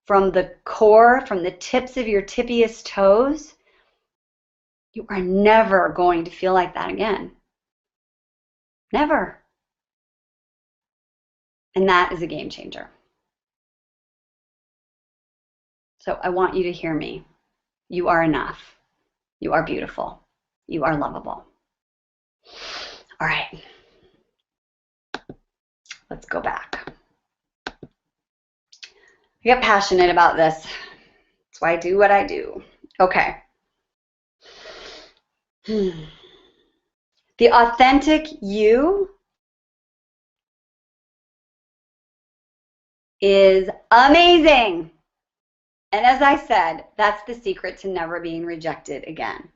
from the core, from the tips of your tippiest toes, you are never going to feel like that again. Never. And that is a game changer. So I want you to hear me. You are enough. You are beautiful. You are lovable. All right. Let's go back. I get passionate about this. That's why I do what I do. Okay. The authentic you is amazing. And as I said, that's the secret to never being rejected again.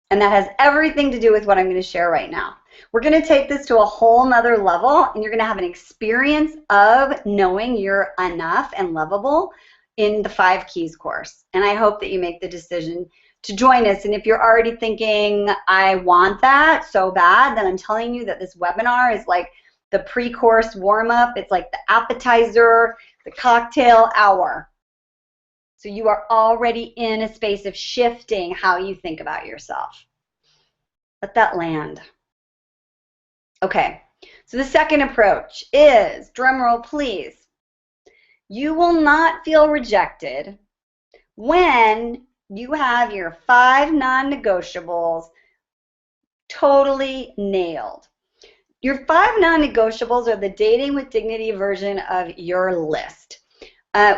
And that has everything to do with what I'm going to share right now. We're going to take this to a whole nother level, and you're going to have an experience of knowing you're enough and lovable in the 5 Keys course. And I hope that you make the decision to join us. And if you're already thinking, I want that so bad, then I'm telling you that this webinar is like the pre-course warm-up. It's like the appetizer, the cocktail hour. So you are already in a space of shifting how you think about yourself. Let that land. Okay, so the second approach is, drumroll please, you will not feel rejected when you have your 5 non-negotiables totally nailed. Your 5 non-negotiables are the dating with dignity version of your list.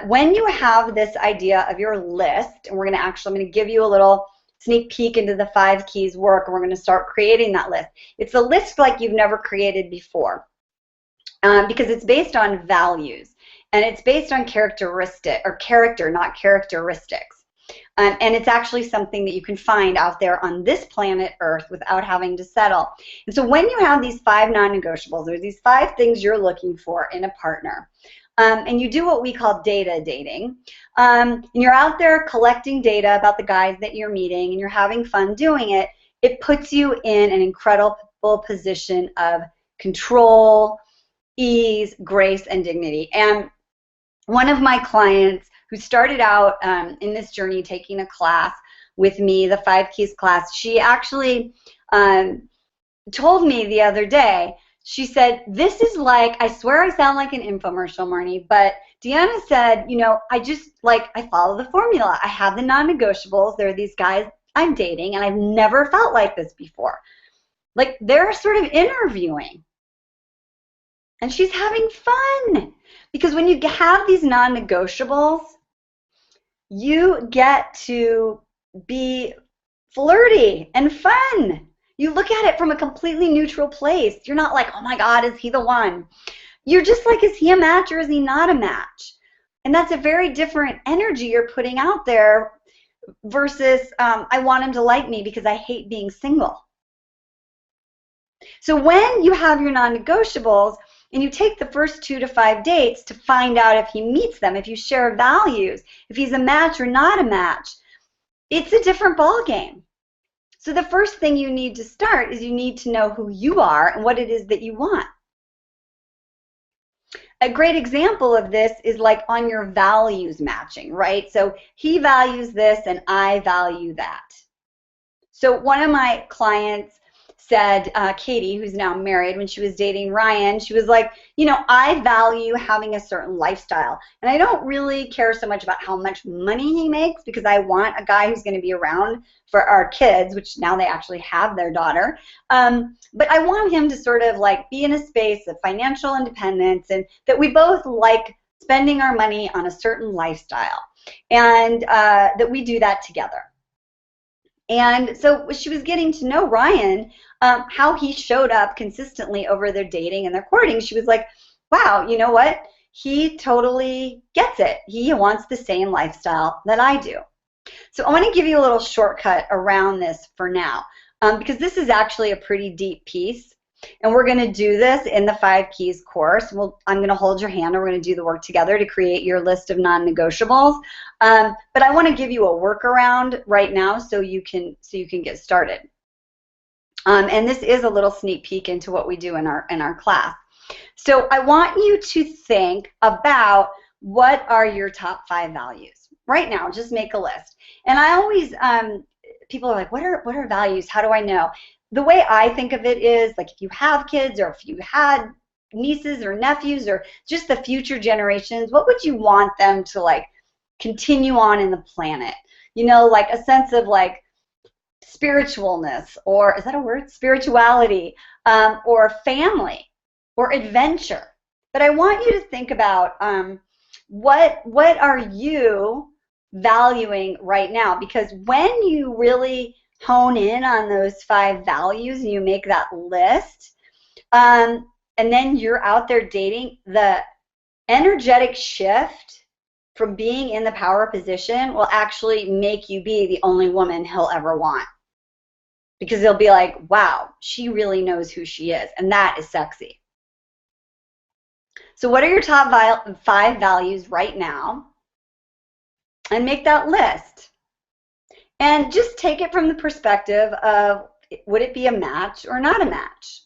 When you have this idea of your list, and I'm going to give you a little sneak peek into the 5 Keys work, and we're going to start creating that list. It's a list like you've never created before because it's based on values, and it's based on character, not characteristics. And it's actually something that you can find out there on this planet Earth without having to settle. And so when you have these 5 non-negotiables, or these 5 things you're looking for in a partner, and you do what we call data dating, and you're out there collecting data about the guys that you're meeting, and you're having fun doing it, it puts you in an incredible position of control, ease, grace, and dignity. And one of my clients who started out in this journey taking a class with me, the 5 Keys class, she actually told me the other day, she said, this is like, I swear I sound like an infomercial, Marni, but Deanna said, you know, I follow the formula. I have the non-negotiables. There are these guys I'm dating, and I've never felt like this before. Like, they're sort of interviewing. And she's having fun. Because when you have these non-negotiables, you get to be flirty and fun. You look at it from a completely neutral place. You're not like, oh my God, is he the one? You're just like, is he a match or is he not a match? And that's a very different energy you're putting out there versus I want him to like me because I hate being single. So when you have your non-negotiables and you take the first 2 to 5 dates to find out if he meets them, if you share values, if he's a match or not a match, it's a different ball game. So the first thing you need to start is you need to know who you are and what it is that you want. A great example of this is like on your values matching, right? So he values this and I value that. So one of my clients said, Katie, who's now married, when she was dating Ryan, she was like, you know, I value having a certain lifestyle. And I don't really care so much about how much money he makes because I want a guy who's going to be around for our kids, which now they actually have their daughter. But I want him to sort of like be in a space of financial independence and that we both like spending our money on a certain lifestyle and that we do that together. And so she was getting to know Ryan, how he showed up consistently over their dating and their courting. She was like, wow, you know what? He totally gets it. He wants the same lifestyle that I do. So I want to give you a little shortcut around this for now, because this is actually a pretty deep piece. And we're going to do this in the 5 Keys course. I'm going to hold your hand and we're going to do the work together to create your list of non-negotiables. But I want to give you a workaround right now so you can get started. And this is a little sneak peek into what we do in our class. So I want you to think about what are your top 5 values right now. Just make a list. And I always people are like, what are values? How do I know? The way I think of it is like if you have kids or if you had nieces or nephews or just the future generations, what would you want them to like continue on in the planet? You know, like a sense of like spiritualness, or is that a word? Spirituality, or family or adventure. But I want you to think about what are you valuing right now? Because when you really hone in on those 5 values and you make that list, and then you're out there dating, the energetic shift from being in the power position will actually make you be the only woman he'll ever want. Because he'll be like, wow, she really knows who she is, and that is sexy. So what are your top 5 values right now? And make that list. And just take it from the perspective of, would it be a match or not a match?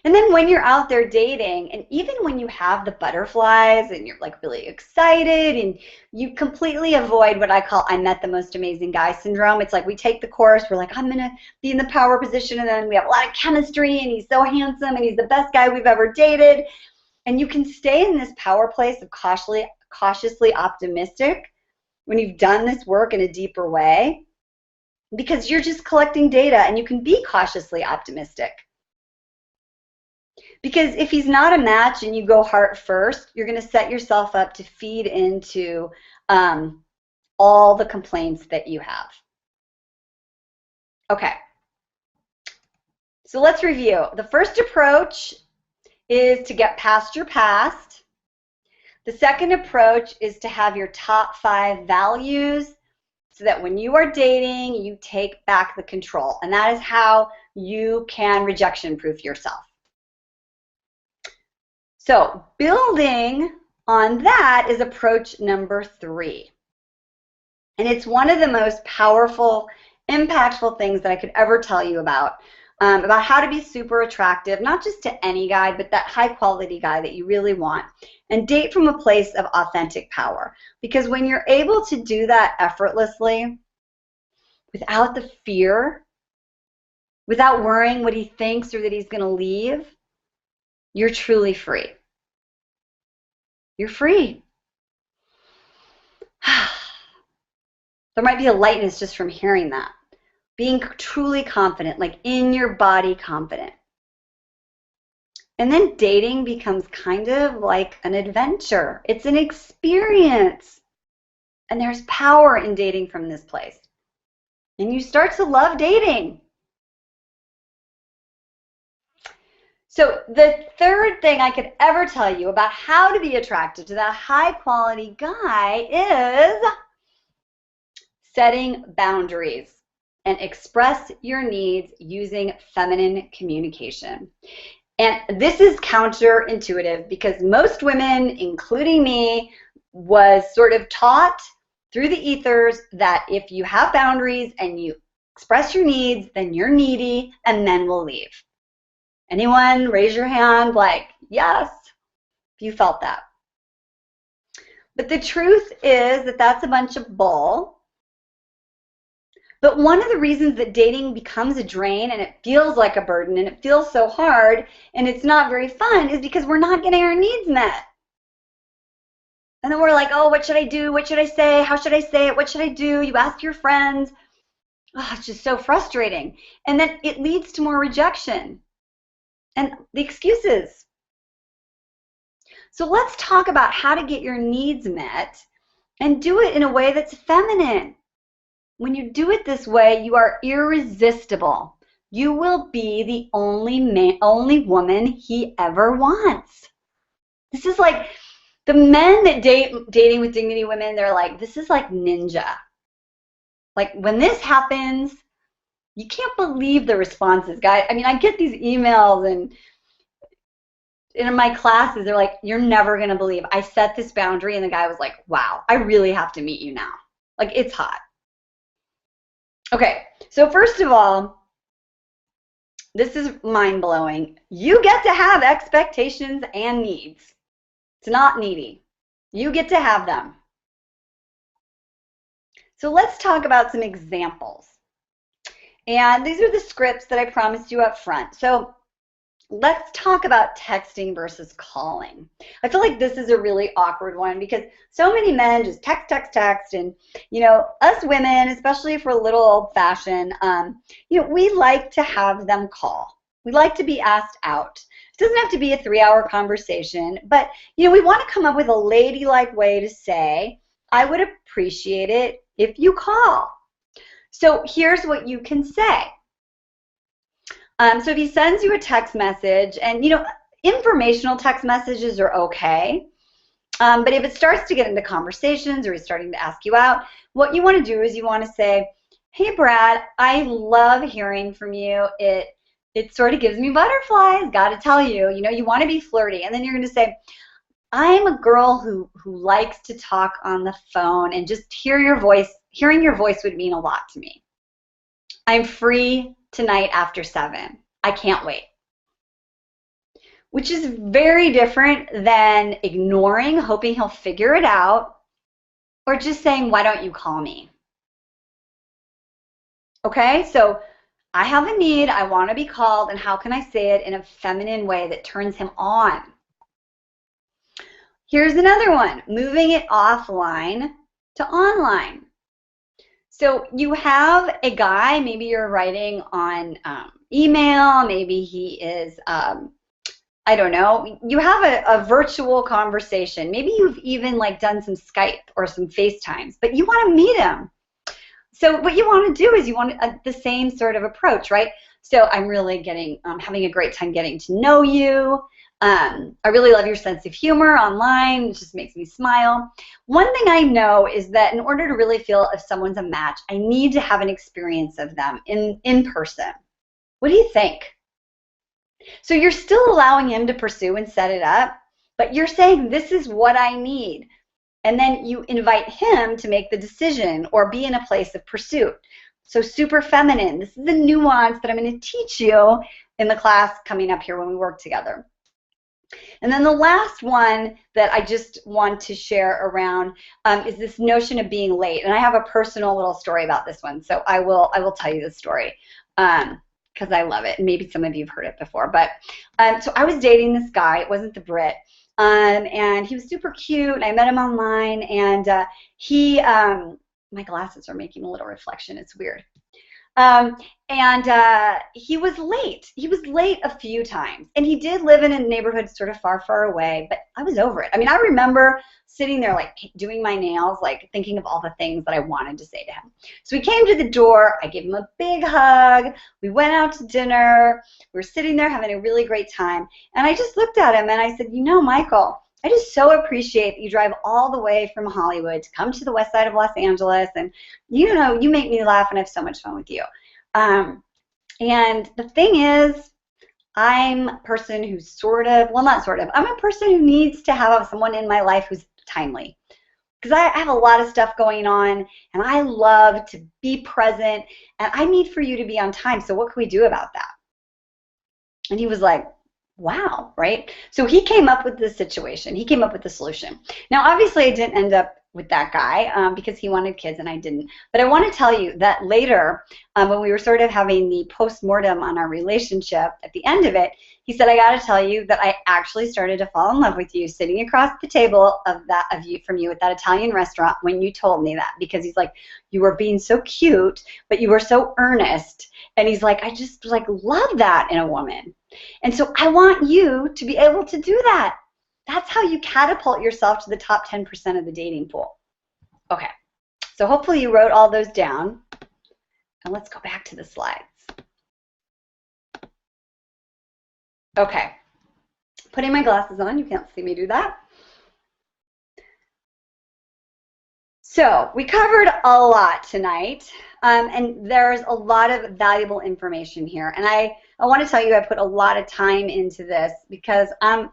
And then when you're out there dating, and even when you have the butterflies and you're like really excited and you completely avoid what I call I met the most amazing guy syndrome. It's like we take the course, we're like, I'm going to be in the power position, and then we have a lot of chemistry and he's so handsome and he's the best guy we've ever dated. And you can stay in this power place of cautiously optimistic when you've done this work in a deeper way, because you're just collecting data and you can be cautiously optimistic. Because if he's not a match and you go heart first, you're going to set yourself up to feed into all the complaints that you have. Okay. So let's review. The first approach is to get past your past. The second approach is to have your top 5 values so that when you are dating, you take back the control. And that is how you can rejection-proof yourself. So building on that is approach number 3. And it's one of the most powerful, impactful things that I could ever tell you about. about how to be super attractive, not just to any guy, but that high quality guy that you really want, and date from a place of authentic power. Because when you're able to do that effortlessly, without the fear, without worrying what he thinks or that he's going to leave, you're truly free. You're free. There might be a lightness just from hearing that. Being truly confident, like in your body confident. And then dating becomes kind of like an adventure. It's an experience. And there's power in dating from this place. And you start to love dating. So the third thing I could ever tell you about how to be attracted to that high quality guy is setting boundaries and express your needs using feminine communication. And this is counterintuitive because most women, including me, was sort of taught through the ethers that if you have boundaries and you express your needs, then you're needy and men will leave. Anyone raise your hand like, yes, if you felt that. But the truth is that that's a bunch of bull. But one of the reasons that dating becomes a drain and it feels like a burden and it feels so hard and it's not very fun is because we're not getting our needs met. And then we're like, oh, what should I do? What should I say? How should I say it? What should I do? You ask your friends. Oh, it's just so frustrating. And then it leads to more rejection and the excuses. So let's talk about how to get your needs met and do it in a way that's feminine. When you do it this way, you are irresistible. You will be the only woman he ever wants. This is like the men that dating with dignity women, they're like, this is like ninja. Like when this happens, you can't believe the responses, guys. I mean, I get these emails and in my classes, they're like, you're never going to believe. I set this boundary and the guy was like, wow, I really have to meet you now. Like it's hot. Okay, so first of all, this is mind-blowing. You get to have expectations and needs. It's not needy. You get to have them. So let's talk about some examples. And these are the scripts that I promised you up front. So let's talk about texting versus calling. I feel like this is a really awkward one because so many men just text, and, you know, us women, especially if we're a little old-fashioned, you know, we like to have them call. We like to be asked out. It doesn't have to be a 3-hour conversation, but, you know, we want to come up with a ladylike way to say, I would appreciate it if you call. So here's what you can say. So if he sends you a text message, and, you know, informational text messages are okay, but if it starts to get into conversations or he's starting to ask you out, what you want to do is you want to say, hey, Brad, I love hearing from you. It sort of gives me butterflies, got to tell you. You know, you want to be flirty. And then you're going to say, I'm a girl who likes to talk on the phone, and just hearing your voice would mean a lot to me. I'm free tonight after 7. I can't wait. Which is very different than ignoring, hoping he'll figure it out, or just saying, why don't you call me? Okay, so I have a need, I want to be called, and how can I say it in a feminine way that turns him on? Here's another one, moving it offline to online. So you have a guy, maybe you're writing on email, maybe he is, I don't know, you have a virtual conversation. Maybe you've even like done some Skype or some FaceTimes, but you want to meet him. So what you want to do is you want the same sort of approach, right? So I'm really having a great time getting to know you. I really love your sense of humor online. It just makes me smile. One thing I know is that in order to really feel if someone's a match, I need to have an experience of them in person. What do you think? So you're still allowing him to pursue and set it up, but you're saying, this is what I need. And then you invite him to make the decision or be in a place of pursuit. So super feminine. This is the nuance that I'm going to teach you in the class coming up here when we work together. And then the last one that I just want to share around is this notion of being late. And I have a personal little story about this one, so I will tell you this story because I love it. And maybe some of you have heard it before. But so I was dating this guy. It wasn't the Brit. And he was super cute. I met him online, and my glasses are making a little reflection. It's weird. He was late. He was late a few times. And he did live in a neighborhood sort of far, far away, but I was over it. I mean, I remember sitting there like doing my nails, like thinking of all the things that I wanted to say to him. So he came to the door. I gave him a big hug. We went out to dinner. We were sitting there having a really great time. And I just looked at him and I said, you know, Michael, I just so appreciate that you drive all the way from Hollywood to come to the west side of Los Angeles, and you know, you make me laugh and I have so much fun with you. And the thing is, I'm a person who's I'm a person who needs to have someone in my life who's timely. Because I have a lot of stuff going on, and I love to be present, and I need for you to be on time, so what can we do about that? And he was like, wow, right? So he came up with this situation. He came up with the solution. Now, obviously, I didn't end up with that guy because he wanted kids and I didn't. But I want to tell you that later, when we were sort of having the post-mortem on our relationship, at the end of it, he said, I got to tell you that I actually started to fall in love with you sitting across the table from you at that Italian restaurant when you told me that. Because he's like, you were being so cute, but you were so earnest. And he's like, I just like love that in a woman. And so I want you to be able to do that. That's how you catapult yourself to the top 10% of the dating pool. Okay, so hopefully you wrote all those down. And let's go back to the slides. Okay, putting my glasses on. You can't see me do that. So we covered a lot tonight, and there's a lot of valuable information here. And I want to tell you, I put a lot of time into this because I'm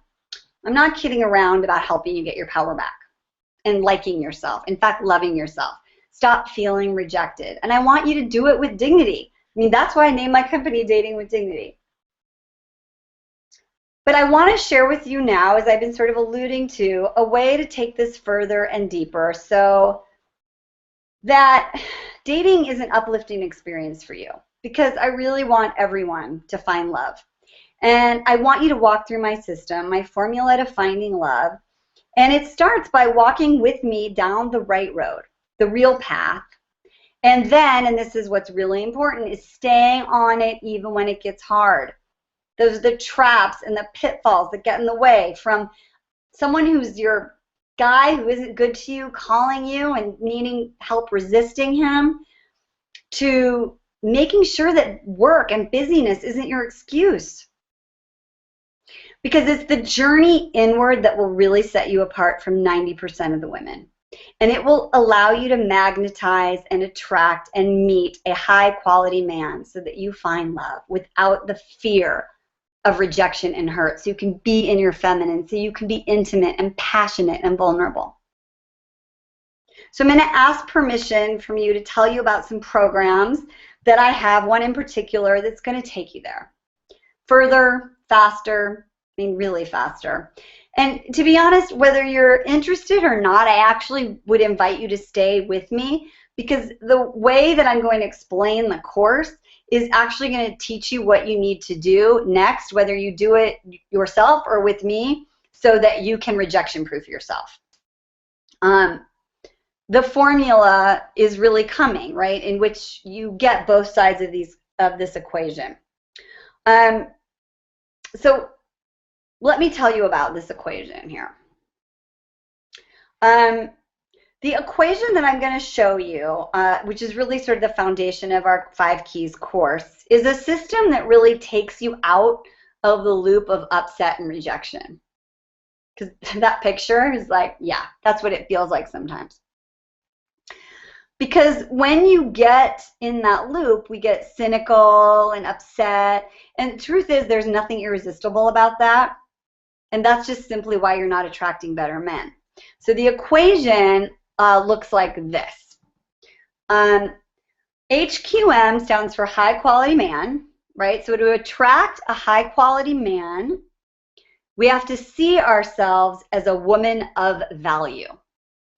not kidding around about helping you get your power back and liking yourself. In fact, loving yourself. Stop feeling rejected. And I want you to do it with dignity. I mean, that's why I named my company Dating with Dignity. But I want to share with you now, as I've been sort of alluding to, a way to take this further and deeper so that dating is an uplifting experience for you. Because I really want everyone to find love. And I want you to walk through my system, my formula to finding love. And it starts by walking with me down the right road, the real path. And then, and this is what's really important, is staying on it even when it gets hard. Those are the traps and the pitfalls that get in the way from someone who's your guy who isn't good to you, calling you and needing help resisting him, to making sure that work and busyness isn't your excuse. Because it's the journey inward that will really set you apart from 90% of the women. And it will allow you to magnetize and attract and meet a high quality man so that you find love without the fear of rejection and hurt. So you can be in your feminine, so you can be intimate and passionate and vulnerable. So I'm going to ask permission from you to tell you about some programs that I have, one in particular that's going to take you there. Further, faster, I mean really faster. And to be honest, whether you're interested or not, I actually would invite you to stay with me, because the way that I'm going to explain the course is actually going to teach you what you need to do next, whether you do it yourself or with me, so that you can rejection-proof yourself. The formula is really coming, right, in which you get both sides of this equation. So let me tell you about this equation here. The equation that I'm going to show you, which is really sort of the foundation of our 5 Keys course, is a system that really takes you out of the loop of upset and rejection. Because that picture is like, yeah, that's what it feels like sometimes. Because when you get in that loop, we get cynical and upset. And the truth is, there's nothing irresistible about that. And that's just simply why you're not attracting better men. So the equation looks like this. HQM stands for high quality man, right? So to attract a high quality man, we have to see ourselves as a woman of value.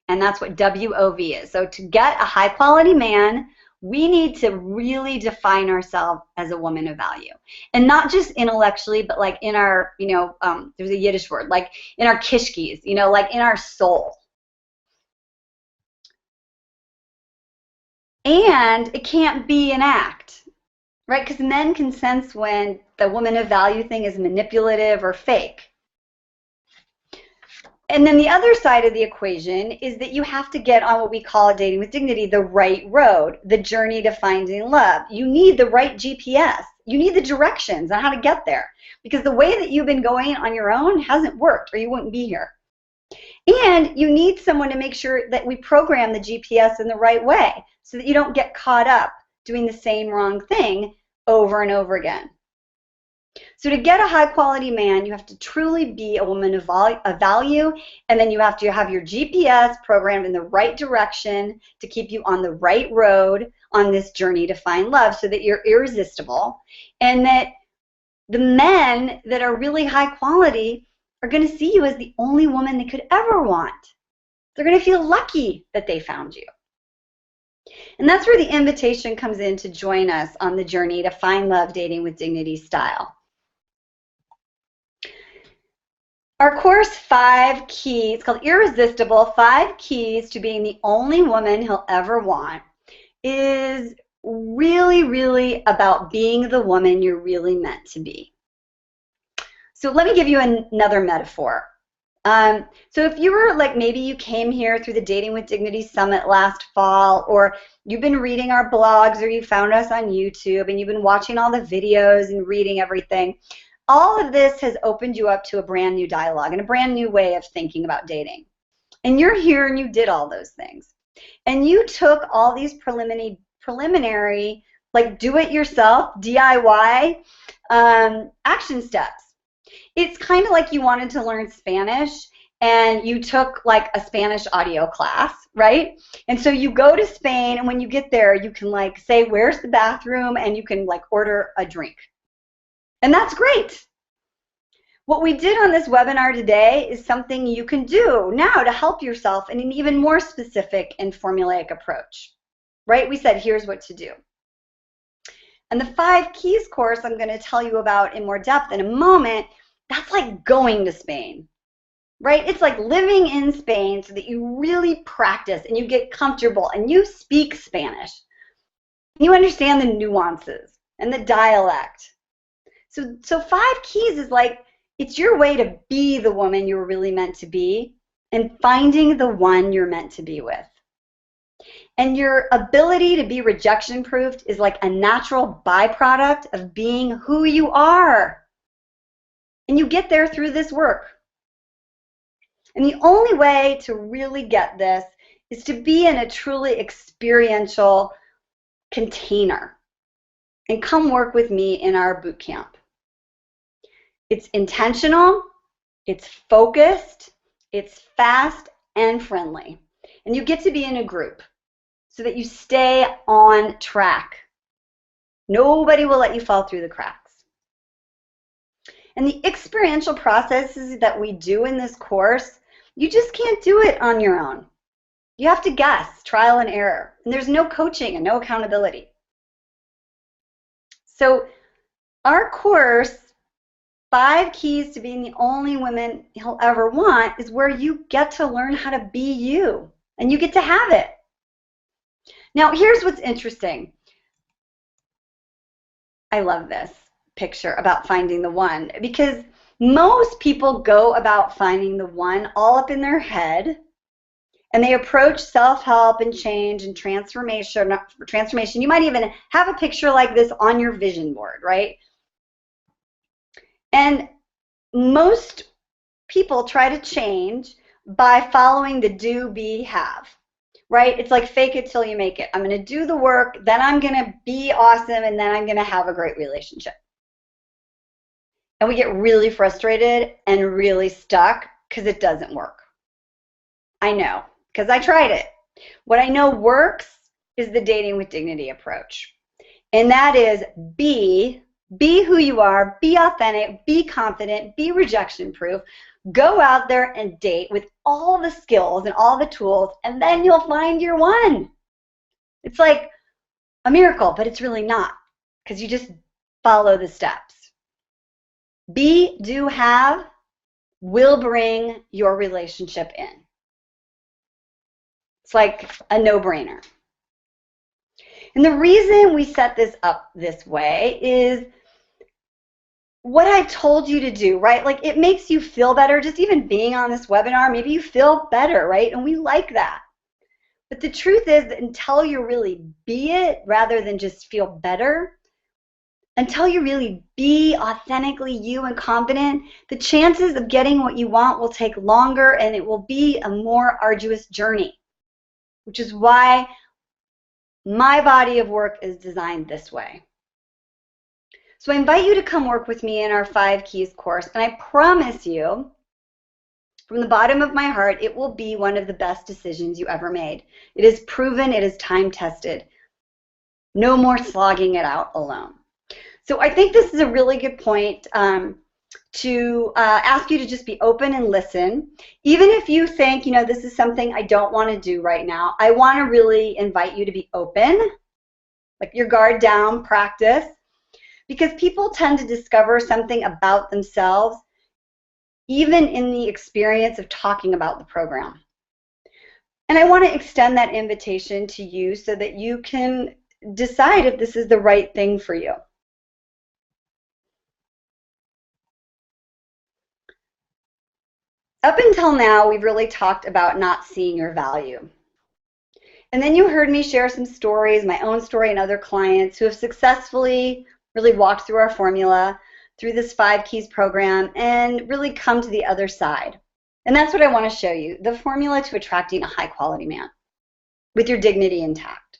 And that's what WOV is. So to get a high quality man, we need to really define ourselves as a woman of value. And not just intellectually, but like in our, there's a Yiddish word, like in our kishkis, like in our soul. And it can't be an act, right? Because men can sense when the woman of value thing is manipulative or fake. And then the other side of the equation is that you have to get on what we call Dating with Dignity, the right road, the journey to finding love. You need the right GPS. You need the directions on how to get there. Because the way that you've been going on your own hasn't worked, or you wouldn't be here. And you need someone to make sure that we program the GPS in the right way so that you don't get caught up doing the same wrong thing over and over again. So to get a high quality man, you have to truly be a woman of value, and then you have to have your GPS programmed in the right direction to keep you on the right road on this journey to find love so that you're irresistible, and that the men that are really high quality are going to see you as the only woman they could ever want. They're going to feel lucky that they found you. And that's where the invitation comes in to join us on the journey to find love dating with dignity style. Our course 5 keys, it's called Irresistible, 5 keys to being the only woman he'll ever want, is really, really about being the woman you're really meant to be. So let me give you another metaphor. So if you were like, maybe you came here through the Dating with Dignity Summit last fall, or you've been reading our blogs, or you found us on YouTube and you've been watching all the videos and reading everything, all of this has opened you up to a brand new dialogue and a brand new way of thinking about dating. And you're here and you did all those things. And you took all these preliminary, like do-it-yourself, DIY action steps. It's kind of like you wanted to learn Spanish and you took like a Spanish audio class, right? And so you go to Spain, and when you get there, you can like say, where's the bathroom? And you can like order a drink. And that's great. What we did on this webinar today is something you can do now to help yourself in an even more specific and formulaic approach, right? We said, here's what to do. And the 5 keys course I'm going to tell you about in more depth in a moment, that's like going to Spain, right? It's like living in Spain so that you really practice and you get comfortable and you speak Spanish. You understand the nuances and the dialect. So 5 keys is like, it's your way to be the woman you're really meant to be and finding the one you're meant to be with. And your ability to be rejection-proofed is like a natural byproduct of being who you are. And you get there through this work. And the only way to really get this is to be in a truly experiential container. And come work with me in our boot camp. It's intentional, it's focused, it's fast and friendly. And you get to be in a group so that you stay on track. Nobody will let you fall through the cracks. And the experiential processes that we do in this course, you just can't do it on your own. You have to guess, trial and error. And there's no coaching and no accountability. So our course, 5 keys to being the only woman he'll ever want, is where you get to learn how to be you, and you get to have it. Now, here's what's interesting. I love this picture about finding the one, because most people go about finding the one all up in their head, and they approach self-help and change and transformation. You might even have a picture like this on your vision board, right? And most people try to change by following the do, be, have, right? It's like fake it till you make it. I'm going to do the work, then I'm going to be awesome, and then I'm going to have a great relationship. And we get really frustrated and really stuck because it doesn't work. I know, because I tried it. What I know works is the dating with dignity approach. And that is be who you are, be authentic, be confident, be rejection proof. Go out there and date with all the skills and all the tools, and then you'll find your one. It's like a miracle, but it's really not, because you just follow the steps. Be, do, have will bring your relationship in. It's like a no-brainer. And the reason we set this up this way is what I told you to do, right? Like, it makes you feel better just even being on this webinar. Maybe you feel better, right? And we like that. But the truth is that until you really be it, rather than just feel better, until you really be authentically you and confident, the chances of getting what you want will take longer, and it will be a more arduous journey, which is why my body of work is designed this way. So I invite you to come work with me in our 5 Keys course, and I promise you, from the bottom of my heart, it will be one of the best decisions you ever made. It is proven, it is time tested. No more slogging it out alone. So I think this is a really good point to ask you to just be open and listen. Even if you think, you know, this is something I don't want to do right now, I want to really invite you to be open, like your guard down, practice, because people tend to discover something about themselves even in the experience of talking about the program. And I want to extend that invitation to you so that you can decide if this is the right thing for you. Up until now, we've really talked about not seeing your value. And then you heard me share some stories, my own story and other clients who have successfully really walked through our formula, through this 5 Keys program, and really come to the other side. And that's what I want to show you, the formula to attracting a high-quality man with your dignity intact.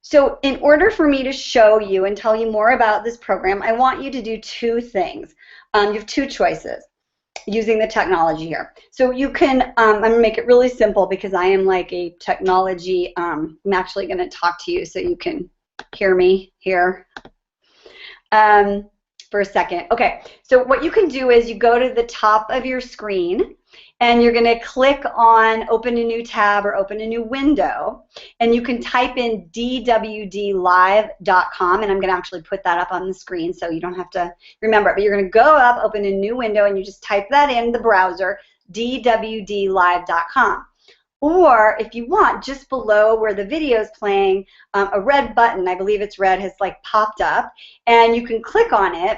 So in order for me to show you and tell you more about this program, I want you to do 2 things. You have 2 choices using the technology here. So you can, I'm going to make it really simple because I am like a technology, I'm actually going to talk to you so you can hear me here for a second. Okay, so what you can do is you go to the top of your screen and you're going to click on open a new tab or open a new window, and you can type in dwdlive.com, and I'm going to actually put that up on the screen so you don't have to remember it, but you're going to go up, open a new window, and you just type that in the browser, dwdlive.com. Or if you want, just below where the video is playing, a red button, I believe it's red, has like popped up, and you can click on it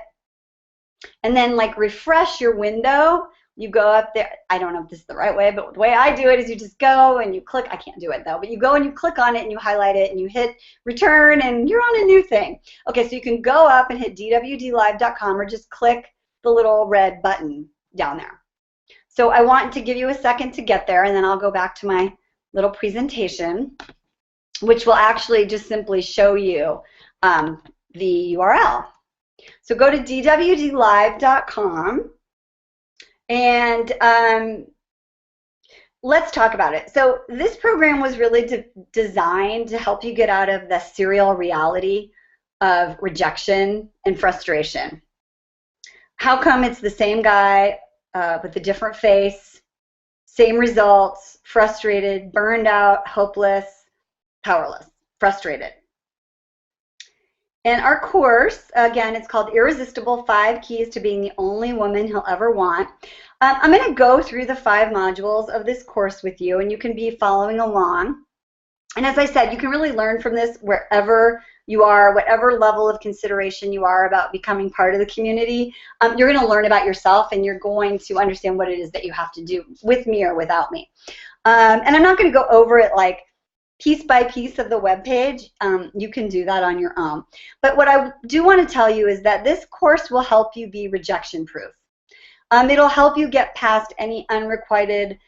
and then like refresh your window. You go up there, I don't know if this is the right way, but the way I do it is you just go and you click, I can't do it though, but you go and you click on it and you highlight it and you hit return and you're on a new thing. Okay, so you can go up and hit dwdlive.com or just click the little red button down there. So I want to give you a second to get there, and then I'll go back to my little presentation, which will actually just simply show you the URL. So go to dwdlive.com, and let's talk about it. So this program was really designed to help you get out of the serial reality of rejection and frustration. How come it's the same guy with a different face, same results, frustrated, burned out, hopeless, powerless, frustrated? And our course, again, it's called Irresistible 5 Keys to Being the Only Woman He'll Ever Want. I'm going to go through the 5 modules of this course with you, and you can be following along. And as I said, you can really learn from this wherever you are, whatever level of consideration you are about becoming part of the community. You're going to learn about yourself, and you're going to understand what it is that you have to do with me or without me. And I'm not going to go over it like piece by piece of the webpage. You can do that on your own. But what I do want to tell you is that this course will help you be rejection proof. It'll help you get past any unrequited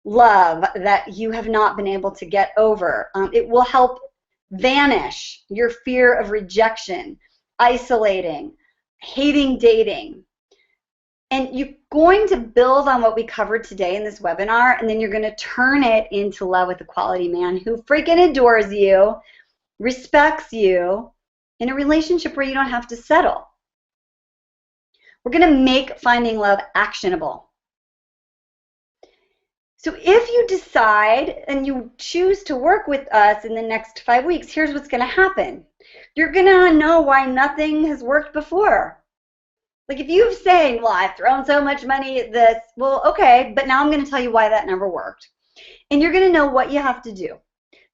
love that you have not been able to get over. It will help vanish your fear of rejection, isolating, hating dating, And you're going to build on what we covered today in this webinar, and then you're going to turn it into love with a quality man who freaking adores you, respects you, in a relationship where you don't have to settle. We're going to make finding love actionable. So if you decide and you choose to work with us in the next 5 weeks, here's what's going to happen. You're going to know why nothing has worked before. Like if you've saying, well, I've thrown so much money at this, well, okay, but now I'm going to tell you why that never worked. And you're going to know what you have to do.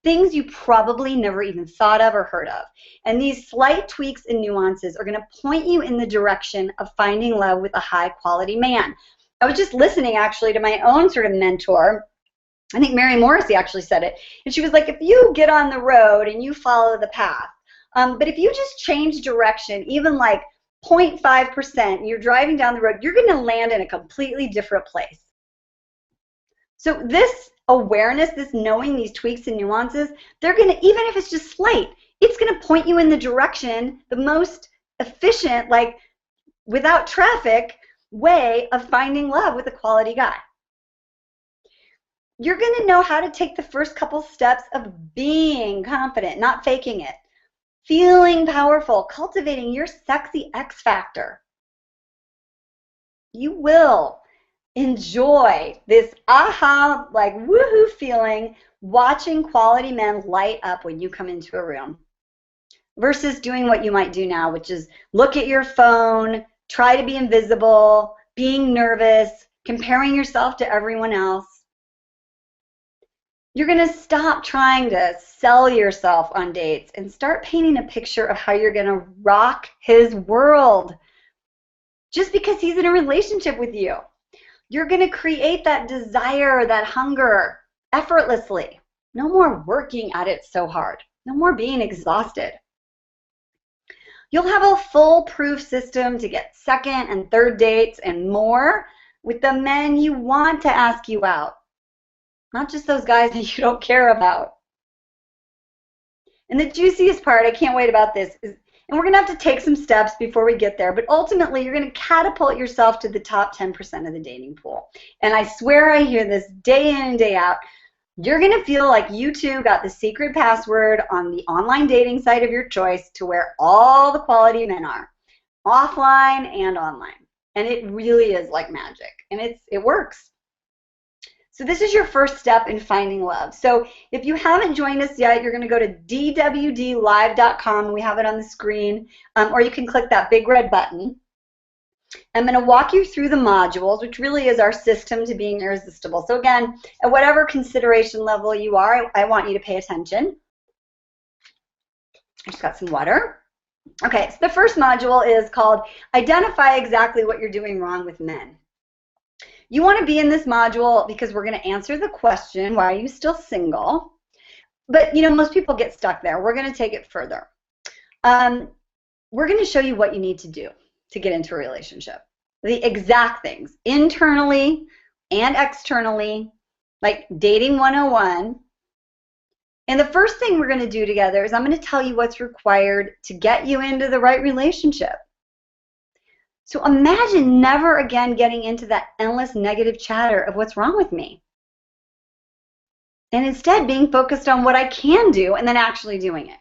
Things you probably never even thought of or heard of. And these slight tweaks and nuances are going to point you in the direction of finding love with a high quality man. I was just listening actually to my own sort of mentor. I think Mary Morrissey actually said it. And she was like, if you get on the road and you follow the path, but if you just change direction, even like 0.5%, you're driving down the road, you're going to land in a completely different place. So this awareness, this knowing these tweaks and nuances, they're going to, even if it's just slight, it's going to point you in the direction, the most efficient, like without traffic way of finding love with a quality guy. You're going to know how to take the first couple steps of being confident, not faking it. Feeling powerful, cultivating your sexy X factor. You will enjoy this aha, like woohoo feeling watching quality men light up when you come into a room versus doing what you might do now, which is look at your phone, try to be invisible, being nervous, comparing yourself to everyone else. You're going to stop trying to sell yourself on dates and start painting a picture of how you're going to rock his world just because he's in a relationship with you. You're going to create that desire, that hunger effortlessly. No more working at it so hard. No more being exhausted. You'll have a foolproof system to get second and third dates and more with the men you want to ask you out. Not just those guys that you don't care about. And the juiciest part, I can't wait about this, is, and we're going to have to take some steps before we get there, but ultimately you're going to catapult yourself to the top 10% of the dating pool. And I swear I hear this day in and day out. You're going to feel like you too got the secret password on the online dating site of your choice to where all the quality men are, offline and online. And it really is like magic, and it works. So this is your first step in finding love. So if you haven't joined us yet, you're going to go to dwdlive.com. We have it on the screen, or you can click that big red button. I'm going to walk you through the modules, which really is our system to being irresistible. So again, at whatever consideration level you are, I want you to pay attention. I just got some water. Okay, so the first module is called Identify Exactly What You're Doing Wrong with Men. You want to be in this module because we're going to answer the question, why are you still single? But, you know, most people get stuck there. We're going to take it further. We're going to show you what you need to do to get into a relationship. The exact things, internally and externally, like dating 101. And the first thing we're going to do together is I'm going to tell you what's required to get you into the right relationship. So imagine never again getting into that endless negative chatter of what's wrong with me. And instead being focused on what I can do and then actually doing it.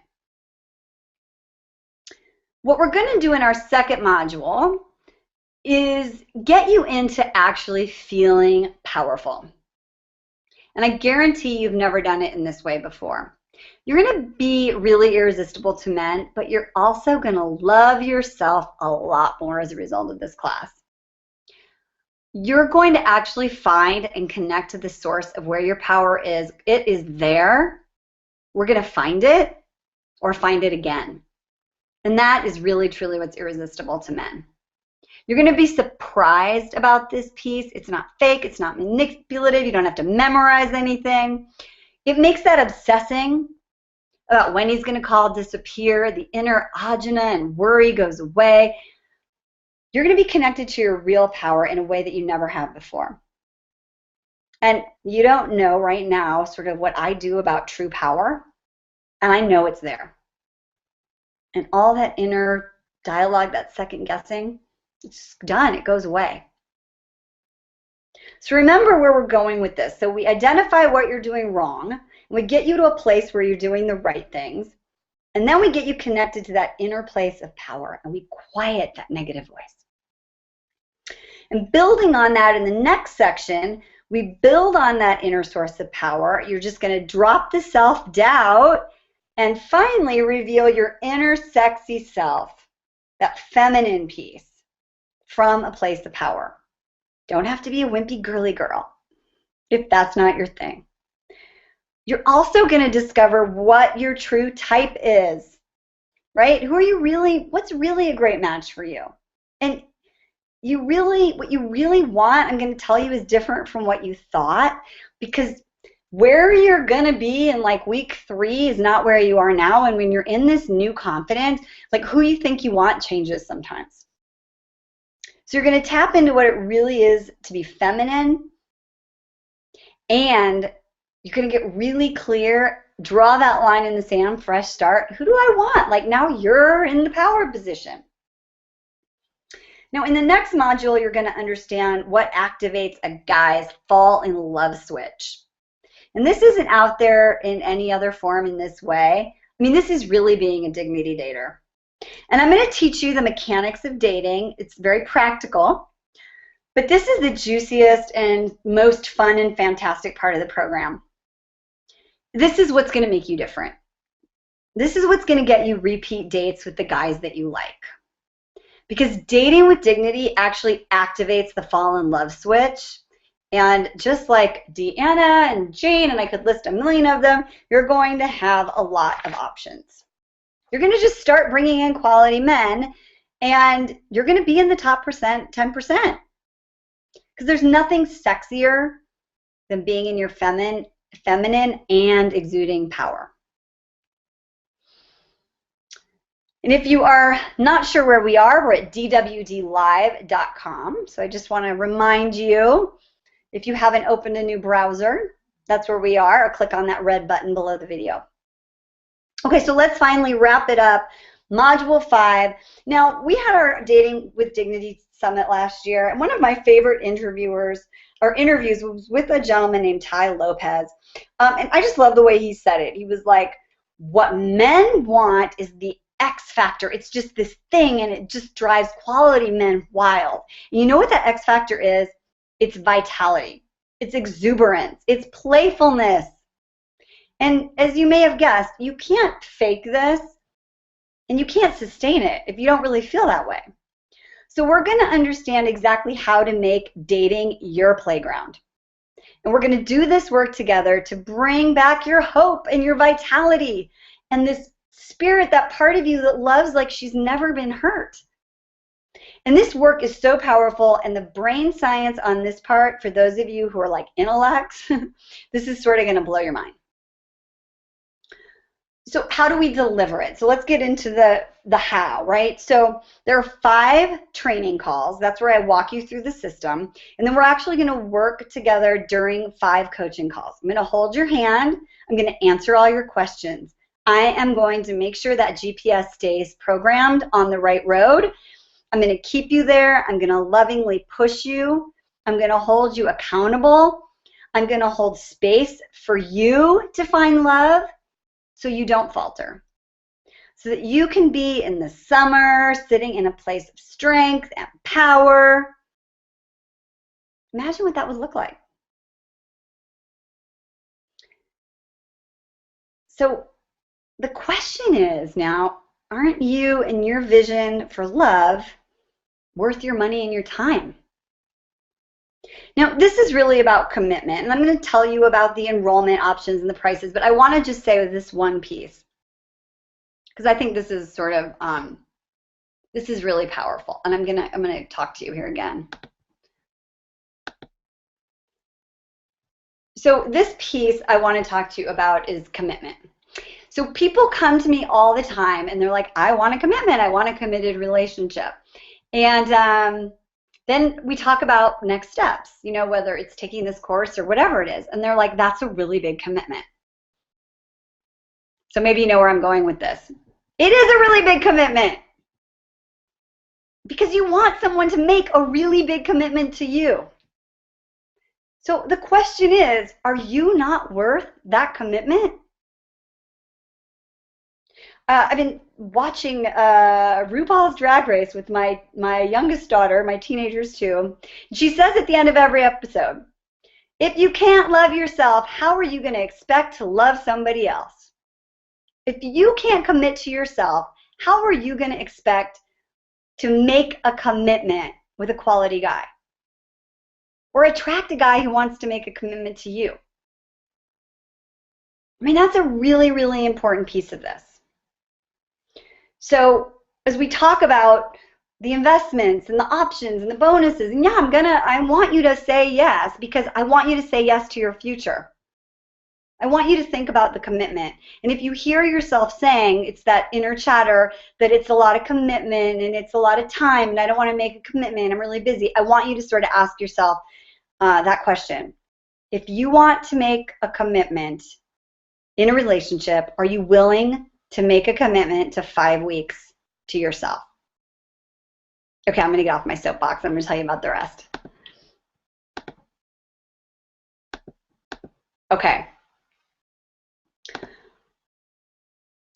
What we're going to do in our second module is get you into actually feeling powerful. And I guarantee you've never done it in this way before. You're going to be really irresistible to men, but you're also going to love yourself a lot more as a result of this class. You're going to actually find and connect to the source of where your power is. It is there. We're going to find it or find it again. And that is really, truly what's irresistible to men. You're going to be surprised about this piece. It's not fake. It's not manipulative. You don't have to memorize anything. It makes that obsessing about when he's going to call disappear. The inner agita and worry goes away. You're going to be connected to your real power in a way that you never have before. And you don't know right now sort of what I do about true power, and I know it's there. And all that inner dialogue, that second guessing, it's done. It goes away. So remember where we're going with this. So we identify what you're doing wrong, and we get you to a place where you're doing the right things, and then we get you connected to that inner place of power, and we quiet that negative voice. And building on that in the next section, we build on that inner source of power. You're just going to drop the self-doubt and finally reveal your inner sexy self, that feminine piece from a place of power. Don't have to be a wimpy girly girl if that's not your thing. You're also going to discover what your true type is, right? What's really a great match for you? And what you really want, I'm going to tell you, is different from what you thought, because where you're going to be in like week 3 is not where you are now. And when you're in this new confidence, like who you think you want changes sometimes. So you're going to tap into what it really is to be feminine, and you're going to get really clear, draw that line in the sand, fresh start. Who do I want? Like now you're in the power position. Now in the next module, you're going to understand what activates a guy's fall in love switch. And this isn't out there in any other form in this way. I mean, this is really being a dignity dater. And I'm going to teach you the mechanics of dating. It's very practical, but this is the juiciest and most fun and fantastic part of the program. This is what's going to make you different. This is what's going to get you repeat dates with the guys that you like. Because dating with dignity actually activates the fall in love switch. And just like Deanna and Jane, and I could list a million of them, you're going to have a lot of options. You're going to just start bringing in quality men, and you're going to be in the top 10%. Because there's nothing sexier than being in your feminine and exuding power. And if you are not sure where we are, we're at dwdlive.com. So I just want to remind you, if you haven't opened a new browser, that's where we are, or click on that red button below the video. Okay, so let's finally wrap it up. Module 5. Now, we had our Dating with Dignity Summit last year, and one of my favorite interviews was with a gentleman named Ty Lopez. And I just love the way he said it. He was like, what men want is the X factor. It's just this thing, and it just drives quality men wild. And you know what that X factor is? It's vitality. It's exuberance. It's playfulness. And as you may have guessed, you can't fake this, and you can't sustain it if you don't really feel that way. So we're going to understand exactly how to make dating your playground. And we're going to do this work together to bring back your hope and your vitality and this spirit, that part of you that loves like she's never been hurt. And this work is so powerful, and the brain science on this part, for those of you who are like intellects, this is sort of going to blow your mind. So how do we deliver it? So let's get into the how, right? So there are 5 training calls. That's where I walk you through the system. And then we're actually going to work together during 5 coaching calls. I'm going to hold your hand. I'm going to answer all your questions. I am going to make sure that GPS stays programmed on the right road. I'm going to keep you there. I'm going to lovingly push you. I'm going to hold you accountable. I'm going to hold space for you to find love, so you don't falter, so that you can be in the summer sitting in a place of strength and power. Imagine what that would look like. So the question is now, aren't you and your vision for love worth your money and your time? Now, this is really about commitment, and I'm going to tell you about the enrollment options and the prices, but I want to just say this one piece, because I think this is sort of, this is really powerful, and I'm going to talk to you here again. So this piece I want to talk to you about is commitment. So people come to me all the time, and they're like, I want a commitment. I want a committed relationship. And then we talk about next steps, you know, whether it's taking this course or whatever it is. And they're like, that's a really big commitment. So maybe you know where I'm going with this. It is a really big commitment, because you want someone to make a really big commitment to you. So the question is, are you not worth that commitment? I've been watching RuPaul's Drag Race with my youngest daughter, my teenagers too. She says at the end of every episode, if you can't love yourself, how are you going to expect to love somebody else? If you can't commit to yourself, how are you going to expect to make a commitment with a quality guy? Or attract a guy who wants to make a commitment to you? I mean, that's a really, really important piece of this. So as we talk about the investments and the options and the bonuses, and yeah, I want you to say yes, because I want you to say yes to your future. I want you to think about the commitment. And if you hear yourself saying it's that inner chatter that it's a lot of commitment and it's a lot of time and I don't want to make a commitment, I'm really busy, I want you to sort of ask yourself that question. If you want to make a commitment in a relationship, are you willing to make a commitment to 5 weeks to yourself? Okay, I'm going to get off my soapbox. I'm going to tell you about the rest. Okay.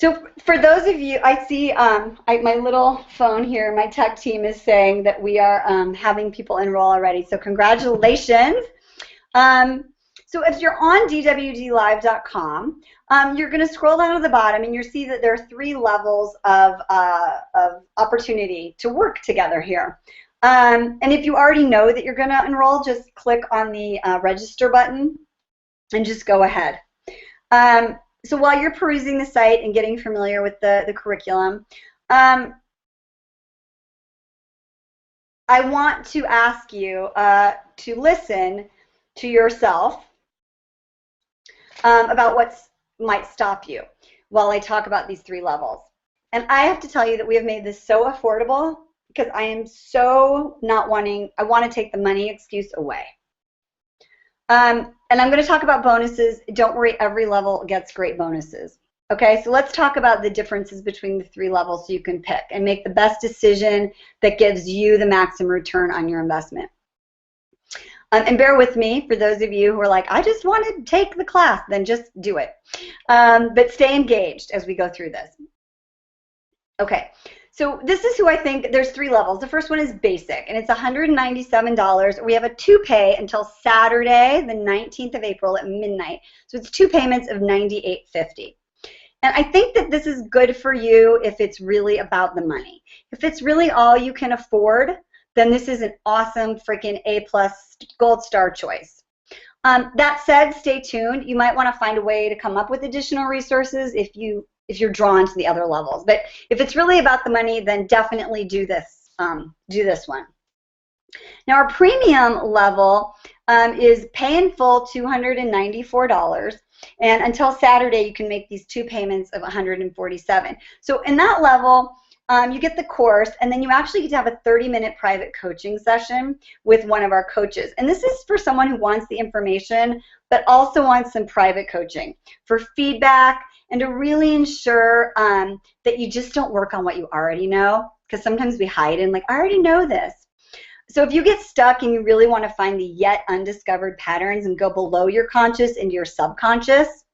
So for those of you, I see my little phone here, my tech team is saying that we are having people enroll already. So congratulations. So if you're on dwdlive.com, you're going to scroll down to the bottom and you'll see that there are 3 levels of opportunity to work together here. And if you already know that you're going to enroll, just click on the register button and just go ahead. So while you're perusing the site and getting familiar with the curriculum, I want to ask you to listen to yourself about what might stop you while I talk about these 3 levels. And I have to tell you that we have made this so affordable because I am so not wanting, I want to take the money excuse away. And I'm going to talk about bonuses. Don't worry, every level gets great bonuses. Okay, so let's talk about the differences between the 3 levels so you can pick and make the best decision that gives you the maximum return on your investment. And bear with me for those of you who are like, I just want to take the class, then just do it. But stay engaged as we go through this. Okay, so this is who I think, there's 3 levels. The first one is basic, and it's $197. We have a 2 pay until Saturday, the 19th of April at midnight. So it's 2 payments of $98.50. And I think that this is good for you if it's really about the money. If it's really all you can afford, then this is an awesome freaking A+ gold star choice. That said, stay tuned. You might want to find a way to come up with additional resources if you're drawn to the other levels. But if it's really about the money, then definitely do this one. Now our premium level is pay in full $294, and until Saturday you can make these 2 payments of $147. So in that level, you get the course, and then you actually get to have a 30-minute private coaching session with one of our coaches. And this is for someone who wants the information, but also wants some private coaching for feedback and to really ensure that you just don't work on what you already know, because sometimes we hide in like, I already know this. So if you get stuck and you really want to find the yet undiscovered patterns and go below your conscious into your subconscious,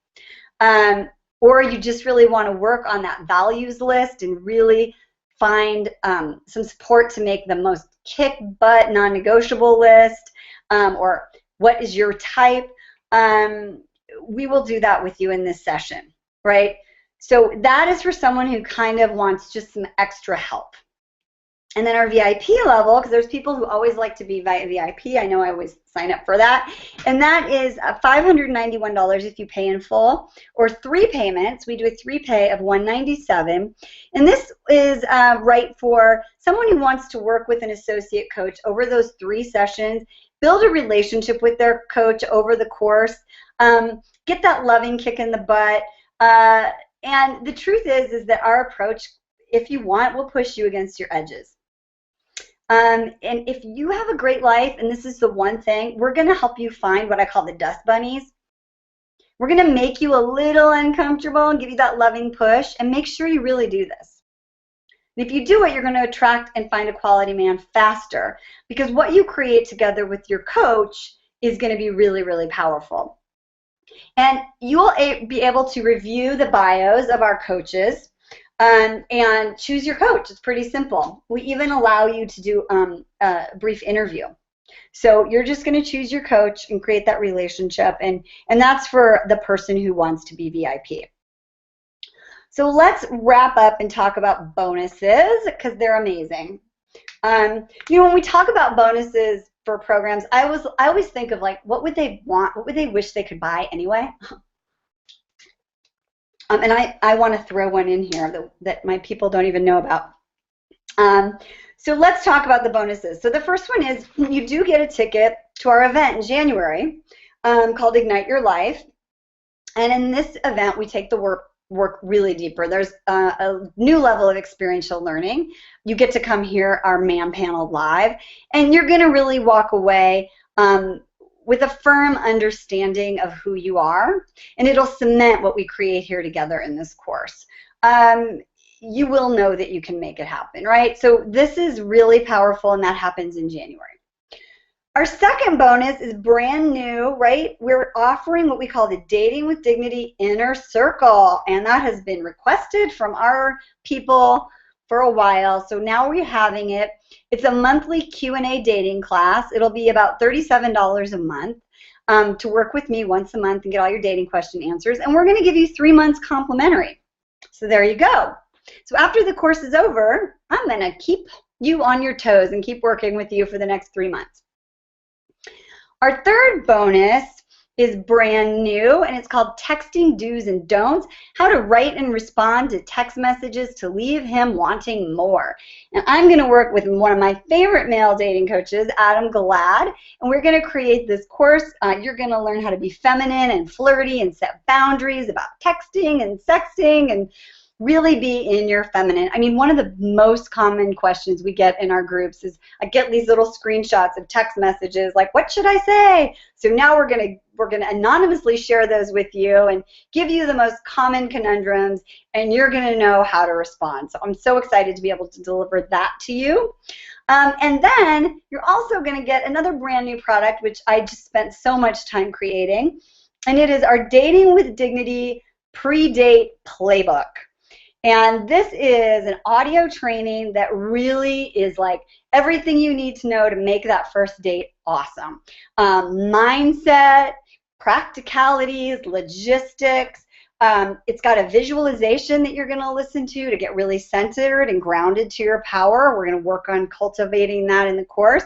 or you just really want to work on that values list and really find some support to make the most kick-butt non-negotiable list, or what is your type, we will do that with you in this session, right? So that is for someone who kind of wants just some extra help. And then our VIP level, because there's people who always like to be VIP. I know I always sign up for that. And that is $591 if you pay in full, or 3 payments. We do a 3 pay of $197. And this is right for someone who wants to work with an associate coach over those 3 sessions, build a relationship with their coach over the course, get that loving kick in the butt. And the truth is that our approach, if you want, will push you against your edges. And if you have a great life, and this is the one thing, we're going to help you find what I call the dust bunnies. We're going to make you a little uncomfortable and give you that loving push, and make sure you really do this. And if you do it, you're going to attract and find a quality man faster, because what you create together with your coach is going to be really, really powerful. And you will be able to review the bios of our coaches and choose your coach. It's pretty simple. We even allow you to do a brief interview. So you're just going to choose your coach and create that relationship, and that's for the person who wants to be VIP. So let's wrap up and talk about bonuses, because they're amazing. You know, when we talk about bonuses for programs, I always think of, like, what would they want? What would they wish they could buy anyway? And I want to throw one in here that my people don't even know about. So let's talk about the bonuses. So the first one is you do get a ticket to our event in January called Ignite Your Life. And in this event, we take the work really deeper. There's a new level of experiential learning. You get to come hear our man panel live, and you're going to really walk away with a firm understanding of who you are, and it'll cement what we create here together in this course. You will know that you can make it happen, right? So this is really powerful, and that happens in January. Our second bonus is brand new, right? We're offering what we call the Dating with Dignity Inner Circle, and that has been requested from our people for a while, so now we're having it. It's a monthly Q&A dating class. It'll be about $37 a month to work with me once a month and get all your dating question answers, and we're going to give you 3 months complimentary. So there you go. So after the course is over, I'm going to keep you on your toes and keep working with you for the next 3 months. Our third bonus is brand new, and it's called Texting Do's and Don'ts, how to write and respond to text messages to leave him wanting more. And I'm going to work with one of my favorite male dating coaches, Adam Glad, and we're going to create this course. You're going to learn how to be feminine and flirty and set boundaries about texting and sexting and really be in your feminine. I mean, one of the most common questions we get in our groups is, I get these little screenshots of text messages like, what should I say? So now we're gonna anonymously share those with you and give you the most common conundrums, and you're gonna know how to respond. So I'm so excited to be able to deliver that to you. And then you're also gonna get another brand new product, which I just spent so much time creating, and it is our Dating with Dignity Pre-Date Playbook. And this is an audio training that really is like everything you need to know to make that first date awesome. Mindset, practicalities, logistics. It's got a visualization that you're going to listen to get really centered and grounded to your power. We're going to work on cultivating that in the course.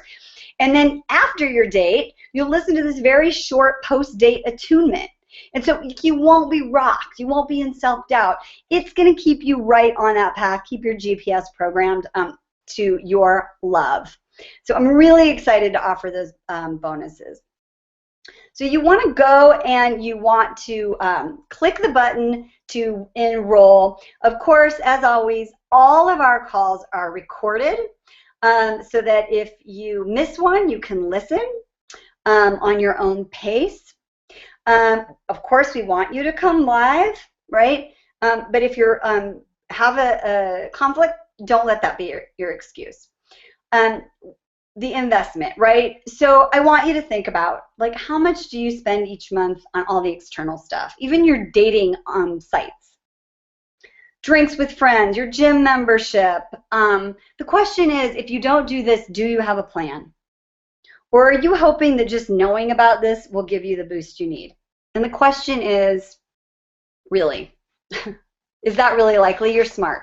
And then after your date, you'll listen to this very short post-date attunement. And so you won't be rocked. You won't be in self-doubt. It's going to keep you right on that path, keep your GPS programmed to your love. So I'm really excited to offer those bonuses. So you want to go and you want to click the button to enroll. Of course, as always, all of our calls are recorded so that if you miss one, you can listen on your own pace. Of course, we want you to come live, right? But if you have a conflict, don't let that be your excuse. The investment, right? So I want you to think about, like, how much do you spend each month on all the external stuff, even your dating sites, drinks with friends, your gym membership. The question is, if you don't do this, do you have a plan? Or are you hoping that just knowing about this will give you the boost you need? And the question is, really, is that really likely? You're smart.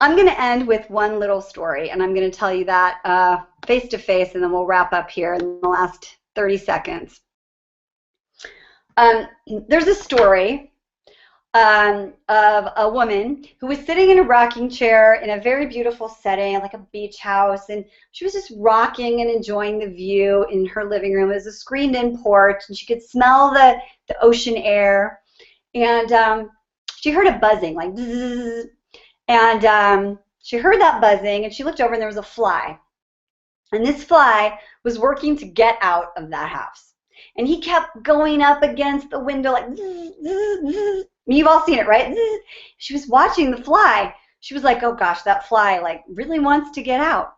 I'm going to end with one little story, and I'm going to tell you that face to face, and then we'll wrap up here in the last 30 seconds. There's a story of a woman who was sitting in a rocking chair in a very beautiful setting, like a beach house, and she was just rocking and enjoying the view in her living room. It was a screened-in porch, and she could smell the ocean air, and she heard a buzzing, like bzzz, and she heard that buzzing, and she looked over, and there was a fly, and this fly was working to get out of that house, and he kept going up against the window like bzzz, bzzz, bzzz. You've all seen it, right? She was watching the fly. She was like, oh gosh, that fly like really wants to get out.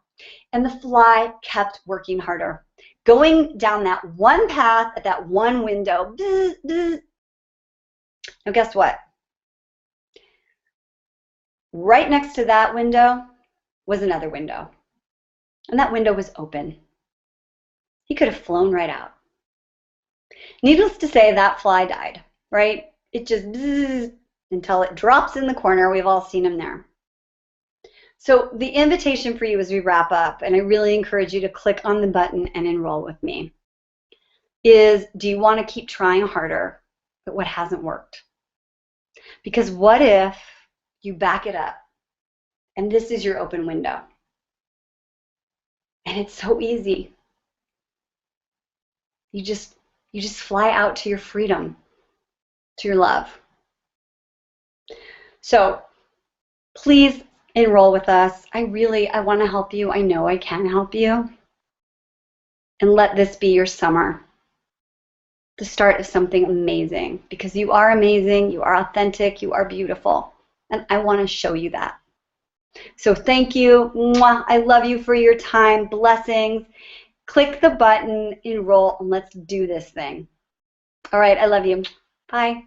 And the fly kept working harder. going down that one path at that one window. Now guess what? Right next to that window was another window. And that window was open. He could have flown right out. Needless to say, that fly died, right? It just until it drops in the corner. We've all seen him there. So the invitation for you as we wrap up, and I really encourage you to click on the button and enroll with me, is do you want to keep trying harder at what hasn't worked? Because what if you back it up and this is your open window? And it's so easy. You just fly out to your freedom, to your love. So please enroll with us. I want to help you. I know I can help you. And let this be your summer, the start of something amazing, because you are amazing, you are authentic, you are beautiful. And I want to show you that. So thank you. Mwah. I love you for your time. Blessings. Click the button, enroll, and let's do this thing. All right, I love you. Bye.